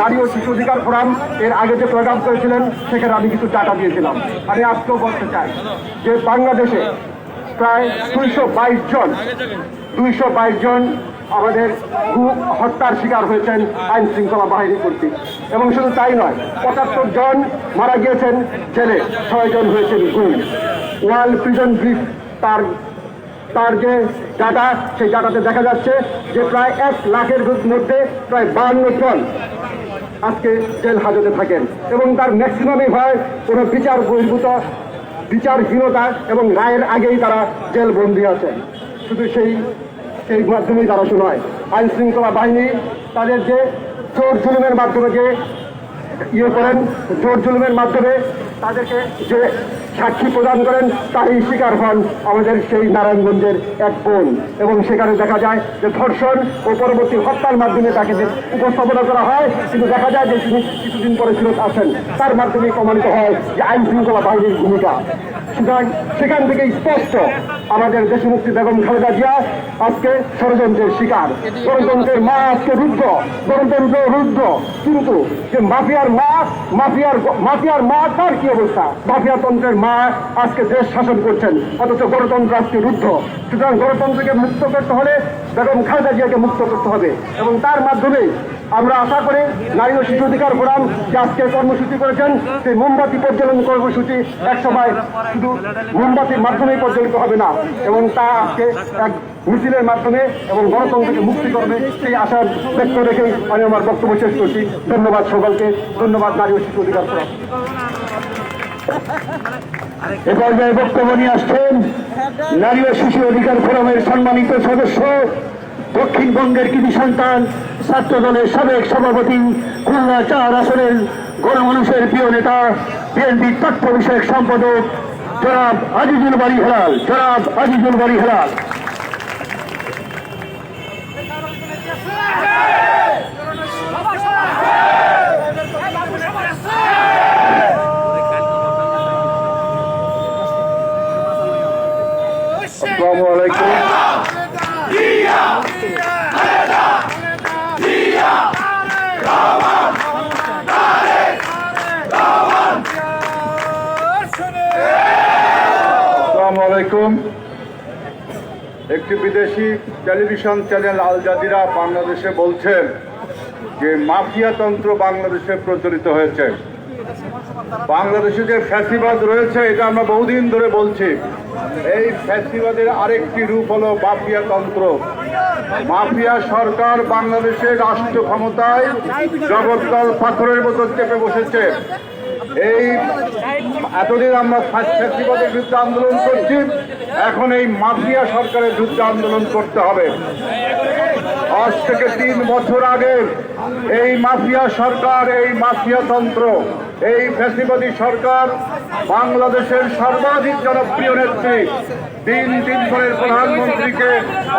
নারী ও শিশু অধিকার ফোরাম এর আগে যে প্রোগ্রাম করেছিলেন সেখানে আমি কিছু ডাটা দিয়েছিলাম। আমি আজকেও বলতে চাই যে বাংলাদেশে প্রায় 222 জন আমাদের হত্যার শিকার হয়েছেন আইন শৃঙ্খলা বাহিনী কর্তৃক, এবং শুধু তাই নয়, 75 জন মারা গিয়েছেন জেলে, 6 জন হয়েছেন গুম। ওয়ার্ল্ড প্রিজন ব্রিফ তার যে ডাটা, সেই ডাটাতে দেখা যাচ্ছে যে প্রায় 1 লাখের মধ্যে প্রায় 52 জন আজকে জেল হাজতে থাকেন, এবং তার ম্যাক্সিমামই হয় কোনো বিচার বহির্ভূত, বিচারহীনতা এবং রায়ের আগেই তারা জেলবন্দি আছেন। শুধু সেই মাধ্যমেই তারা শোনায়। আইন শৃঙ্খলা বাহিনী তাদের যে জোর জুলুমের মাধ্যমে যে জোর জুলুমের মাধ্যমে তাদেরকে যে সাক্ষী প্রদান করেন তারই শিকার হন আমাদের সেই নারায়ণগঞ্জের এক বোন, এবং সেখানে দেখা যায় যে ধর্ষণ ও পরবর্তী হত্যার মাধ্যমে তাকে যে উপস্থাপনা করা হয়, কিন্তু দেখা যায় যে তিনি কিছুদিন পরে ফেরত আসেন, তার মাধ্যমে প্রমাণিত হয় যে আইন শৃঙ্খলা বাহিনীর ভূমিকা। সুতরাং সেখান থেকে স্পষ্ট আমাদের দেশনেত্রী বেগম খালেদা জিয়া আজকে ষড়যন্ত্রের শিকার। গণতন্ত্রের মা আজকে রুদ্ধ, গণতন্ত্র রুদ্ধ, কিন্তু যে মাফিয়ার মা তার কি অবস্থা? মাফিয়াতন্ত্রের মা আজকে দেশ শাসন করছেন, অথচ গণতন্ত্র আজকে রুদ্ধ। সুতরাং গণতন্ত্রকে মুক্ত করতে হলে বেগম খালেদা জিয়াকে মুক্ত করতে হবে, এবং তার মাধ্যমে আমরা আশা করি নারী ও শিশু অধিকার ফোরাম যে আজকে কর্মসূচি করেছেন, সেই মোমবাতি প্রজ্বলন কর্মসূচি একসময় শুধু মোমবাতির মাধ্যমেই প্রজ্বলিত হবে না, এবং তা আজকে এক মিছিলের মাধ্যমে এবং গণতন্ত্রকে মুক্তি করবে, সেই আশা ব্যক্ত রেখেই আমি আমার বক্তব্য শেষ করছি। ধন্যবাদ সকলকে, ধন্যবাদ নারী ও শিশু অধিকার ফোরাম। এ পর্যায়ে বক্তব্য নিয়ে আসছেন নারী ও শিশু অধিকার ফোরামের সম্মানিত সদস্য, দক্ষিণবঙ্গের কৃতি সন্তান, ছাত্র দলের সাবেক সভাপতি, খুলনা 4 আসনের গণমানুষের প্রিয় নেতা, বিএনপির তথ্য বিষয়ক সম্পাদক জনাব আজিজুল বারী হেলাল। জনাব আজিজুল বারী হেলাল। আসসালামু আলাইকুম। আসসালামু আলাইকুম। একটি বিদেশি টেলিভিশন চ্যানেল আল জাজিরা বাংলাদেশে বলছেন যে মাফিয়াতন্ত্র বাংলাদেশে প্রচলিত হয়েছে। বাংলাদেশে যে ফ্যাসিবাদ রয়েছে এটা আমরা বহুদিন ধরে বলছি। এই ফ্যাসিবাদের আরেকটি রূপ হলো মাফিয়াতন্ত্র। মাফিয়া সরকার বাংলাদেশের রাষ্ট্র ক্ষমতায় জগদ্দল পাথরের মতো চেপে বসেছে। এই এতদিন আমরা ফ্যাসিবাদের বিরুদ্ধে আন্দোলন করছি, এখন এই মাফিয়া সরকারের বিরুদ্ধে আন্দোলন করতে হবে। আজ থেকে 3 বছর আগে এই মাফিয়া সরকার, এই মাফিয়াতন্ত্র, এই ফ্যাসিবাদী সরকার বাংলাদেশের সর্বাধিক জনপ্রিয় নেত্রী 3 দিনের প্রধানমন্ত্রীকে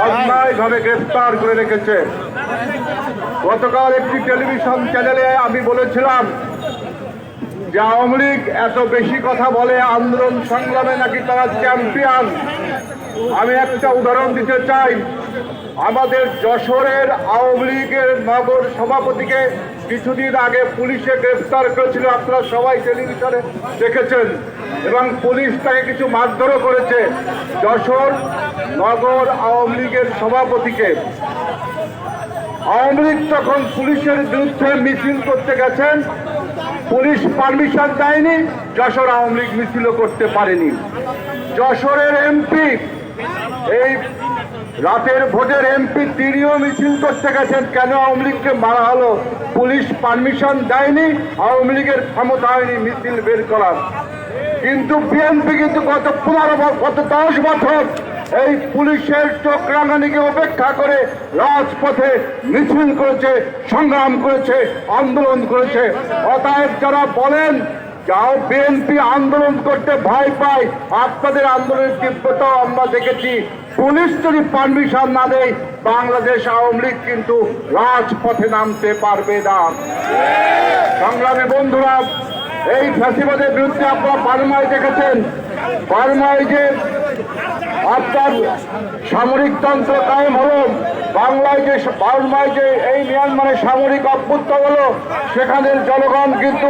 অন্যায়ভাবে গ্রেফতার করে রেখেছে। গতকাল একটি টেলিভিশন চ্যানেলে আমি বলেছিলাম যে আওয়ামী লীগ এত বেশি কথা বলে, আন্দোলন সংগ্রামে নাকি তারা চ্যাম্পিয়ন। আমি একটা উদাহরণ দিতে চাই। আমাদের যশোরের আওয়ামী লীগের নগর সভাপতিকে কিছুদিন আগে পুলিশে গ্রেফতার করেছিল, আপনারা সবাই টেলিভিশনে দেখেছেন, এবং পুলিশ তাকে কিছু মারধরও করেছে। যশোর নগর আওয়ামী লীগের সভাপতিকে আওয়ামী লীগ তখন পুলিশের বিরুদ্ধে মিছিল করতে গেছেন, পুলিশ পারমিশন দেয়নি, যশোর আওয়ামী লীগ মিছিলও করতে পারেনি। যশোরের এমপি, এই রাতের ভোটের এমপি, তিনিও মিছিল করতে গেছেন। কেন আওয়ামী লীগকে মারা হলো? পুলিশ পারমিশন দেয়নি, আওয়ামী লীগের ক্ষমতা হয়নি মিছিল বের করার। কিন্তু বিএনপি কিন্তু গত 10 বছর এই পুলিশের চোখ রাঙানিকে উপেক্ষা করে রাজপথে মিছিল করেছে, সংগ্রাম করেছে, আন্দোলন করেছে। অতএব যারা বলেন যাও বিএনপি আন্দোলন করতে ভয় পায়, আপনাদের আন্দোলনের তীব্রতাও আমরা দেখেছি। পুলিশ যদি পারমিশন না দেয়, বাংলাদেশ আওয়ামী লীগ কিন্তু রাজপথে নামতে পারবে না। সংগ্রামী বন্ধুরা, এই ফ্যাসিবাদের বিরুদ্ধে আপনারা বার্মায় দেখেছেন। বার্মায় যে আপনার সামরিক তন্ত্র কায়েম হলো, বার্মায় যে এই মিয়ানমারে সামরিক অভ্যুত্থান হলো, সেখানে জনগণ কিন্তু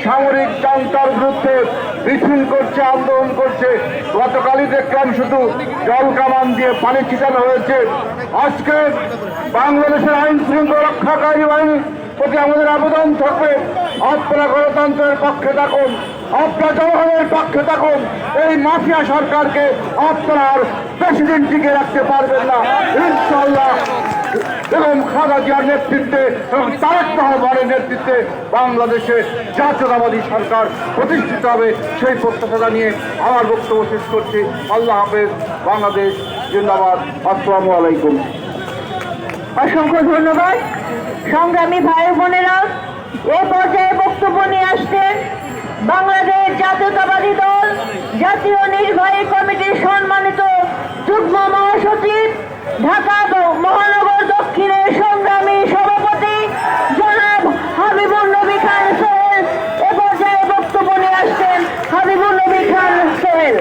সামরিক যন্ত্রের বিরুদ্ধে মিছিল করছে, আন্দোলন করছে। গতকালই দেখলাম শুধু জল কামান দিয়ে পানি ছিটানো হয়েছে। আজকে বাংলাদেশের আইন শৃঙ্খলা রক্ষাকারী বাহিনী প্রতি আমাদের আবেদন থাকবে, আপনারা গণতন্ত্রের পক্ষে থাকুন, আপনারা জনগণের পক্ষে থাকুন। এই মাফিয়া সরকারকে আপনারা আর বেশি দিন টিকে রাখতে পারবেন না। ইনশাআল্লাহ বেগম খালেদা জিয়ার নেতৃত্বে এবং তারেক রহমানের নেতৃত্বে বাংলাদেশে জাতীয়তাবাদী সরকার প্রতিষ্ঠিত হবে, সেই প্রত্যাশা জানিয়ে আমার বক্তব্য শেষ করছি। আল্লাহ হাফেজ। বাংলাদেশ জিন্দাবাদ। আসসালামু আলাইকুম। অসংখ্য ধন্যবাদ। সংগ্রামী ভাই বোনেরা, এ পর্যায়ে বক্তব্য নিয়ে আসছেন বাংলাদেশ বাংলাদেশ জাতীয়তাবাদী দল জাতীয় নির্বাহী কমিটির সম্মানিত যুগ্ম মহাসচিব, ঢাকা মহানগর দক্ষিণের সংগ্রামী সভাপতি জনাব হাবিবুর নবী খান সোহেল এ পর্যায়ে বক্তব্য নিয়ে আসছেন হাবিবুর নবী খান সোহেল।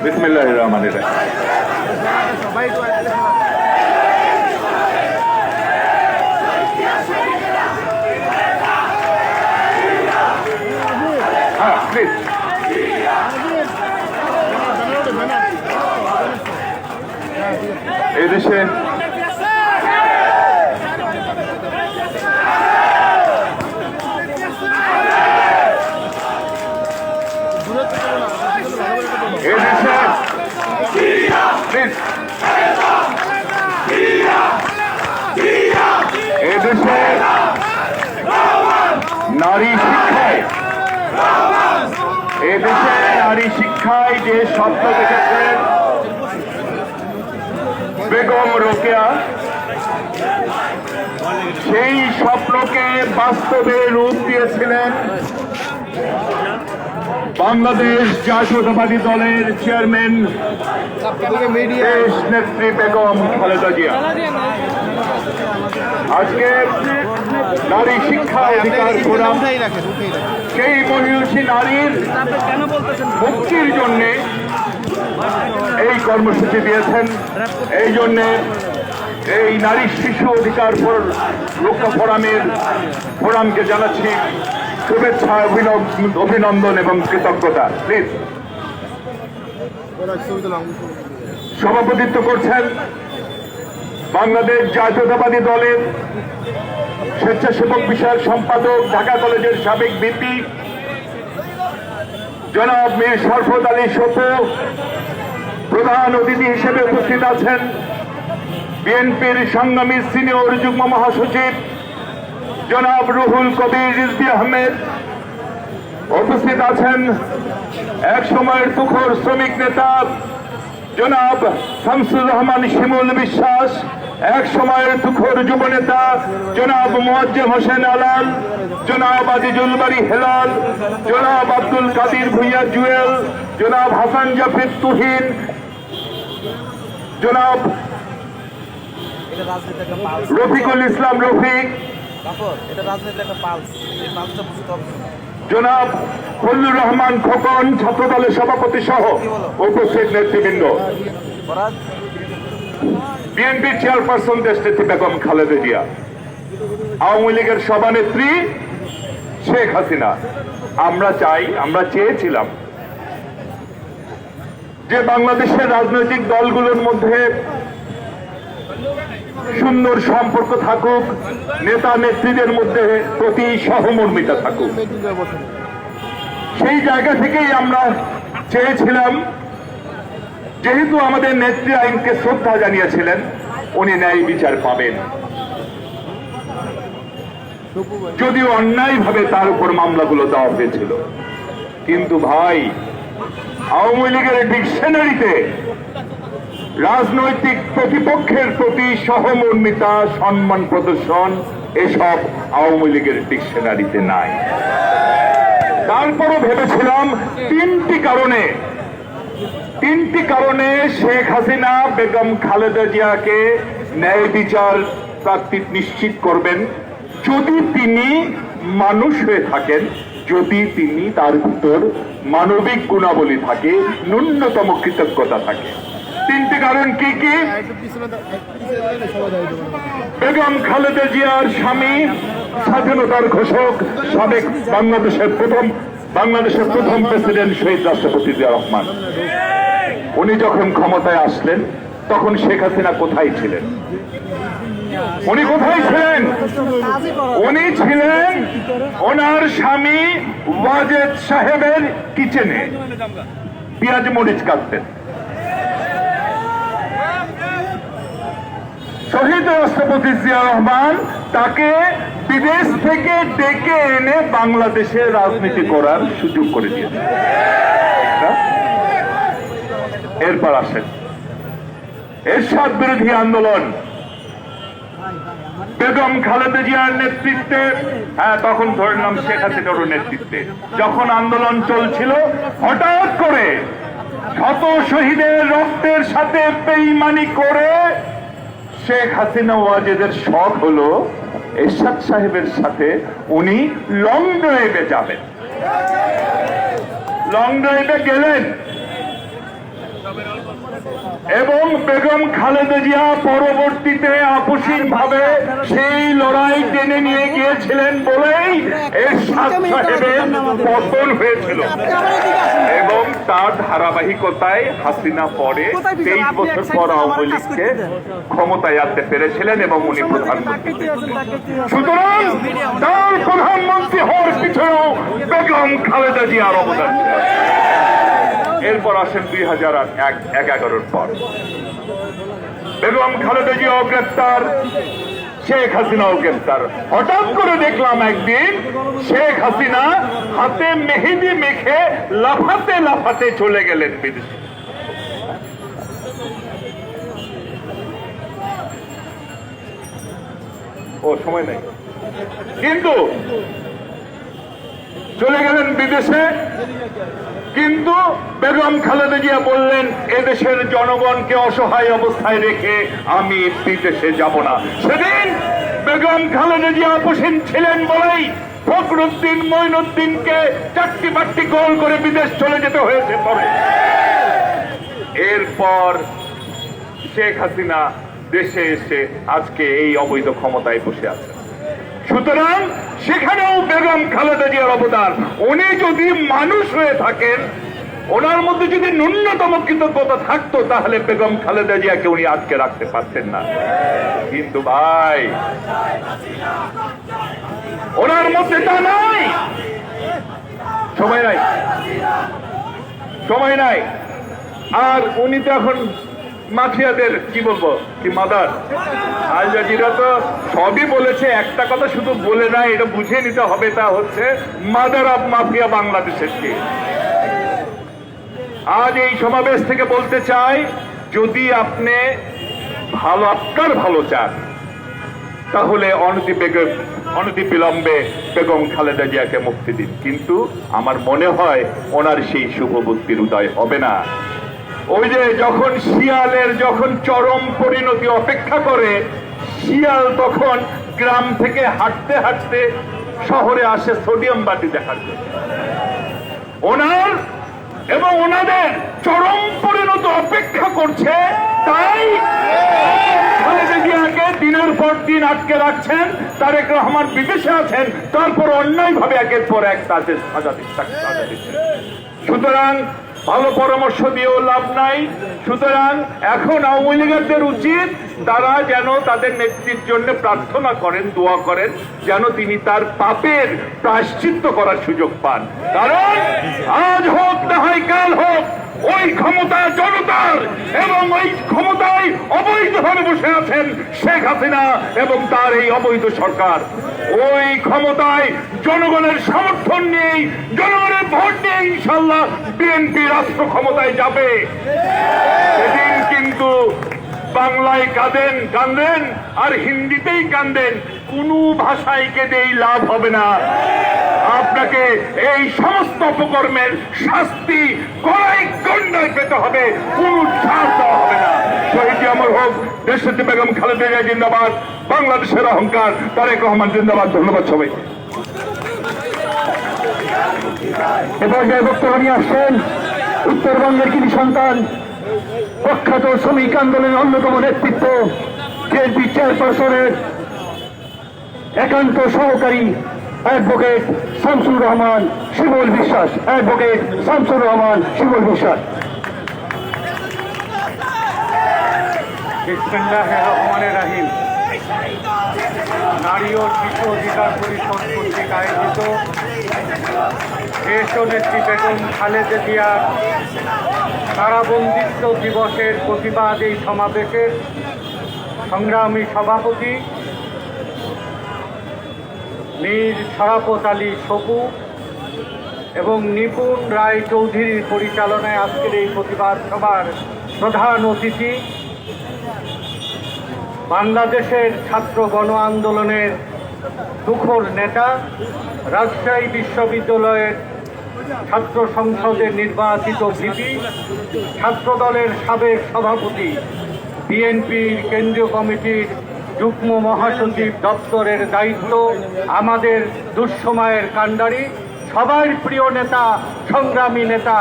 বিসমিল্লাহির রহমানির রহিম। হ্যাঁ, প্লিজ। এই দেশে এদেশে নারী শিক্ষায় যে স্বপ্ন দেখেছিলেন বেগম রোকেয়া, সেই স্বপ্নকে বাস্তবে রূপ দিয়েছিলেন বাংলাদেশ জাতীয়তাবাদী দলের চেয়ারম্যান দেশ নেত্রী বেগম খালেদা জিয়া। আজকে নারী শিক্ষা অধিকার ফোরাম সেই মহিষী নারীর মুক্তির জন্য এই কর্মসূচি দিয়েছেন। এই জন্য এই নারী শিশু অধিকার রক্ষা ফোরামকে জানাচ্ছি শুভেচ্ছা, অভিনন্দন এবং কৃতজ্ঞতা। প্লিজ। সভাপতিত্ব করছেন বাংলাদেশ জাতীয়তাবাদী দলের স্বেচ্ছাসেবক বিষয়ক সম্পাদক, ঢাকা কলেজের সাবেক ভিপি জনাব মীর শরফত আলী সপু। প্রধান অতিথি হিসেবে উপস্থিত আছেন বিএনপির সংগ্রামী সিনিয়র যুগ্ম মহাসচিব জনাব রুহুল কবির রিজভী আহমেদ। উপস্থিত আছেন এক সময়ের তুখোর শ্রমিক নেতা জনাব শামসুর রহমান শিমুল বিশ্বাস, এক সময়ের তুখোর যুব নেতা জনাব মোয়াজ্জেম হোসেন আলাল, জনাব আজিজুল বারী হেলাল, জনাব আব্দুল কাদির ভুইয়া জুয়েল, জনাব হাসান জাফির তুহিন, জনাব রফিকুল ইসলাম রফিক, জনাব ফজলুর রহমান খোকন, ছাত্রদলের সভাপতি সহ উপস্থিত নেতৃবৃন্দ, বিএনপির চেয়ারপারসন দেশনেত্রী বেগম খালেদা জিয়া, আওয়ামী লীগের সভানেত্রী শেখ হাসিনা। আমরা চেয়েছিলাম যে বাংলাদেশের রাজনৈতিক দলগুলোর মধ্যে সুন্দর সম্পর্ক থাকুক, নেতা নেত্রীদের মধ্যে প্রতি সহমর্মিতা থাকুক। সেই জায়গা থেকেই আমরা চেয়েছিলাম, যেহেতু আমাদের নেত্রী আইনকে শ্রদ্ধা জানিয়েছিলেন, উনি ন্যায় বিচার পাবেন। যদিও অন্যায়ভাবে তার উপর মামলাগুলো দেওয়া হয়েছিল, কিন্তু ভাই, আওয়ামী লীগের ডিকশনারিতে রাজনৈতিক প্রতিপক্ষের প্রতি সহমর্মিতা, সম্মান প্রদর্শন এসব আওয়ামী লীগের ডিকশনারিতে নাই। তারপরও ভেবেছিলাম তিনটি কারণে শেখ হাসিনা বেগম খালেদা জিয়াকে ন্যায় বিচার প্রাপ্তি নিশ্চিত করবেন, যদি তিনি মানুষ হয়ে থাকেন, যদি তিনি তার ভিতর মানবিক গুণাবলী থাকে, ন্যূনতম কৃতজ্ঞতা থাকে। তিনটি কারণ কি কি? বেগম খালেদা জিয়ার স্বামী, স্বাধীনতার ঘোষক, সাবেক বাংলাদেশের প্রথম প্রেসিডেন্ট শহীদ রাষ্ট্রপতি জিয়া রহমান, উনি যখন ক্ষমতায় আসলেন তখন শেখ হাসিনা কোথায় ছিলেন? উনি কোথায় ছিলেন? উনি ছিলেন ওনার স্বামী ওয়াজেদ সাহেবের কিচেনে পেঁয়াজ মরিচ কাটতেন। শহীদ রাষ্ট্রপতি জিয়া রহমান তাকে বিদেশ থেকে ডেকে এনে বাংলাদেশে রাজনীতি করার সুযোগ করে দিয়েছেন। এরপর আসেন এরশাদ বিরোধী আন্দোলন বেগম খালেদা জিয়ার নেতৃত্বে, হ্যাঁ তখন ধরে নিলাম শেখ হাসিনার নেতৃত্বে যখন আন্দোলন চলছিল, হঠাৎ করে শত শহীদের রক্তের সাথে বেইমানি করে শেখ হাসিনা ওয়াজেদের শখ হলো এরশাদ সাহেবের সাথে উনি লং ড্রাইভে যাবেন। লং ড্রাইভে গেলেন এবং বেগম খালেদা জিয়া পরবর্তীতে আপসীন ভাবে সেই লড়াই টেনে নিয়ে গিয়েছিলেন বলেই এরশাদ সাহেবের পতন হয়েছিল এবং তার ধারাবাহিকতায় হাসিনা পরে 23 বছর পর আওয়ামী লীগকে ক্ষমতায় আনতে পেরেছিলেন এবং উনি প্রধানমন্ত্রী। সুতরাং তার প্রধানমন্ত্রী হওয়ার পিছনেও বেগম খালেদা জিয়ার অবদান ছিল। এরপর আসেন 2011 পর বেগম খালেদা জিয়াও গ্রেপ্তার, শেখ হাসিনাও গ্রেপ্তার। হঠাৎ করে দেখলাম একদিন শেখ হাসিনা হাতে মেহেদি মেখে লাফাতে লাফাতে চলে গেলেন বিদেশে। ও সময় নেই, কিন্তু চলে গেলেন বিদেশে। কিন্তু বেগম খালেদা জিয়া বললেন এদেশের জনগণকে অসহায় অবস্থায় রেখে আমি বিদেশে যাব না। সেদিন বেগম খালেদা জিয়া আপসীন ছিলেন বলেই ফখরুদ্দিন মঈনুদ্দিনকে 4টি গোল করে বিদেশ চলে যেতে হয়েছে পরে। এরপর শেখ হাসিনা দেশে এসে আজকে এই অবৈধ ক্ষমতায় বসে আছে। সুতরাং সেখানেও বেগম খালেদা জিয়ার অবদান। উনি যদি মানুষ হয়ে থাকেন, ওনার মধ্যে যদি ন্যূনতম কৃতজ্ঞতা থাকতো, তাহলে বেগম খালেদা জিয়াকে উনি আজকে রাখতে পারতেন না। কিন্তু ভাই, ওনার মধ্যে তা নাই, সময় নাই, সময় নাই। আর উনি তো এখন মাফিয়াদের কি বলবো, কি মাদার। আল জাজিরা তো সবই বলেছে, একটা কথা শুধু বলে নাই, এটা বুঝে নিতে হবে, তা হচ্ছে মাদার অফ মাফিয়া বাংলাদেশের কে। আজ এই সমাবেশ থেকে বলতে চাই, যদি আপনি আপনার ভালো চান, তাহলে অনতিবিলম্বে বেগম খালেদা জিয়াকে মুক্তি দিন। কিন্তু আমার মনে হয় ওনার সেই শুভ বুদ্ধির উদয় হবে না। ওই যে যখন শিয়ালের যখন চরম পরিণতি অপেক্ষা করে, শিয়াল তখন গ্রাম থেকে হাঁটতে হাঁটতে শহরে আসে সোডিয়াম বাতি দেখার জন্য। ওনার এবং ওনাদের চরম পরিণতি অপেক্ষা করছে, তাই খালেদা জিয়াকে দিনের পর দিন আটকে রাখছেন। তারেক রহমান বিদেশে আছেন, তারপর অন্যায় ভাবে একের পর এক তাদের সাজা দিচ্ছেন। সুতরাং ভালো পরামর্শ দিয়েও লাভ নাই। সুতরাং এখন আওয়ামী লীগের উচিত তারা যেন তাদের নেত্রীর জন্য প্রার্থনা করেন, দোয়া করেন, যেন তিনি তার পাপের প্রায়শ্চিত্ত করার সুযোগ পান। কারণ আজ হোক না হয় কাল হোক, ওই ক্ষমতা জনতার এবং ওই ক্ষমতায় অবৈধভাবে বসে আছেন শেখ হাসিনা এবং তার এই অবৈধ সরকার। ওই ক্ষমতায় জনগণের সমর্থন নেই, জনগণের ভোট নেই, ইনশাল্লাহ বিএনপি রাষ্ট্র ক্ষমতায় যাবে। সেদিন কিন্তু বাংলায় কাঁদেন আর হিন্দিতেই কাঁদেন, কোনো ভাষায় কেঁদেই লাভ হবে না। আপনাকে এই সমস্ত অপকর্মের শাস্তি কড়াই গণ্ডায় পেতে হবে, কোন ছাড় দেওয়া হবে না। শহীদ অমর হোক দেশনেত্রী বেগম খালেদা জিয়া জিন্দাবাদ, বাংলাদেশের অহংকার তারেক রহমান জিন্দাবাদ। ধন্যবাদ সবাইকে। এবার যে বক্তব্য নিয়ে আসছেন উত্তরবঙ্গের কৃতি সন্তান, প্রখ্যাত শ্রমিক আন্দোলনের অন্যতম নেতৃত্ব, বিএনপি চেয়ারপারসনের একান্ত সহকারী অ্যাডভোকেট শামসুর রহমান শিমুল বিশ্বাস। অ্যাডভোকেট শামসুর রহমান শিমুল বিশ্বাস। বিসমিল্লাহির রহমানির রহিম। নারী ও শিশু অধিকার পরিষদ কর্তৃক আয়োজিত দেশনেত্রী বেগম খালেদা জিয়ার কারাবন্দিত্ব দিবসের প্রতিবাদ এই সমাবেশের সংগ্রামী সভাপতি মীর শরাফত আলী সপু এবং নিপুণ রায় চৌধুরীর পরিচালনায় আজকের এই প্রতিবাদ সভার প্রধান অতিথি বাংলাদেশের ছাত্র গণ আন্দোলনের তুখোর নেতা, রাজশাহী বিশ্ববিদ্যালয়ের ছাত্র সংসদের নির্বাচিত ভিপি, ছাত্রদলের সাবেক সভাপতি, বিএনপির কেন্দ্রীয় কমিটির যুগ্ম মহাসচিব দপ্তরের দায়িত্ব, আমাদের দুঃসময়ের কাণ্ডারি, সবার প্রিয় নেতা, সংগ্রামী নেতা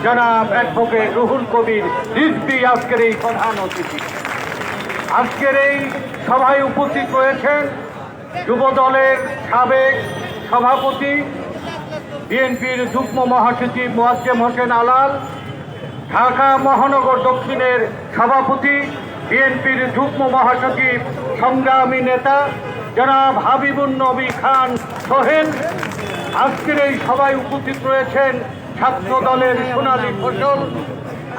জনাব অ্যাডভোকেট রুহুল কবির রিজভী আজকের এই প্রধান অতিথি। আজকের এই সভায় উপস্থিত রয়েছেন যুবদলের সাবেক সভাপতি, বিএনপির যুগ্ম মহাসচিব মোয়াজ্জেম হোসেন আলাল, ঢাকা মহানগর দক্ষিণের সভাপতি, বিএনপির যুগ্ম মহাসচিব, সংগ্রামী নেতা জনাব হাবিবুন নবী খান সোহেল। আজকের এই সভায় উপস্থিত রয়েছেন ছাত্র দলের সোনালী ফসল,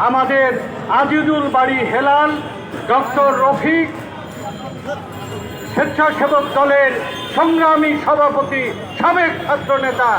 আমাদের আজিজুল বাড়ি হেলাল, ডক্টর রফিক, স্বেচ্ছাসেবক দলের সংগ্রামী সভাপতি, সাবেক ছাত্র নেতা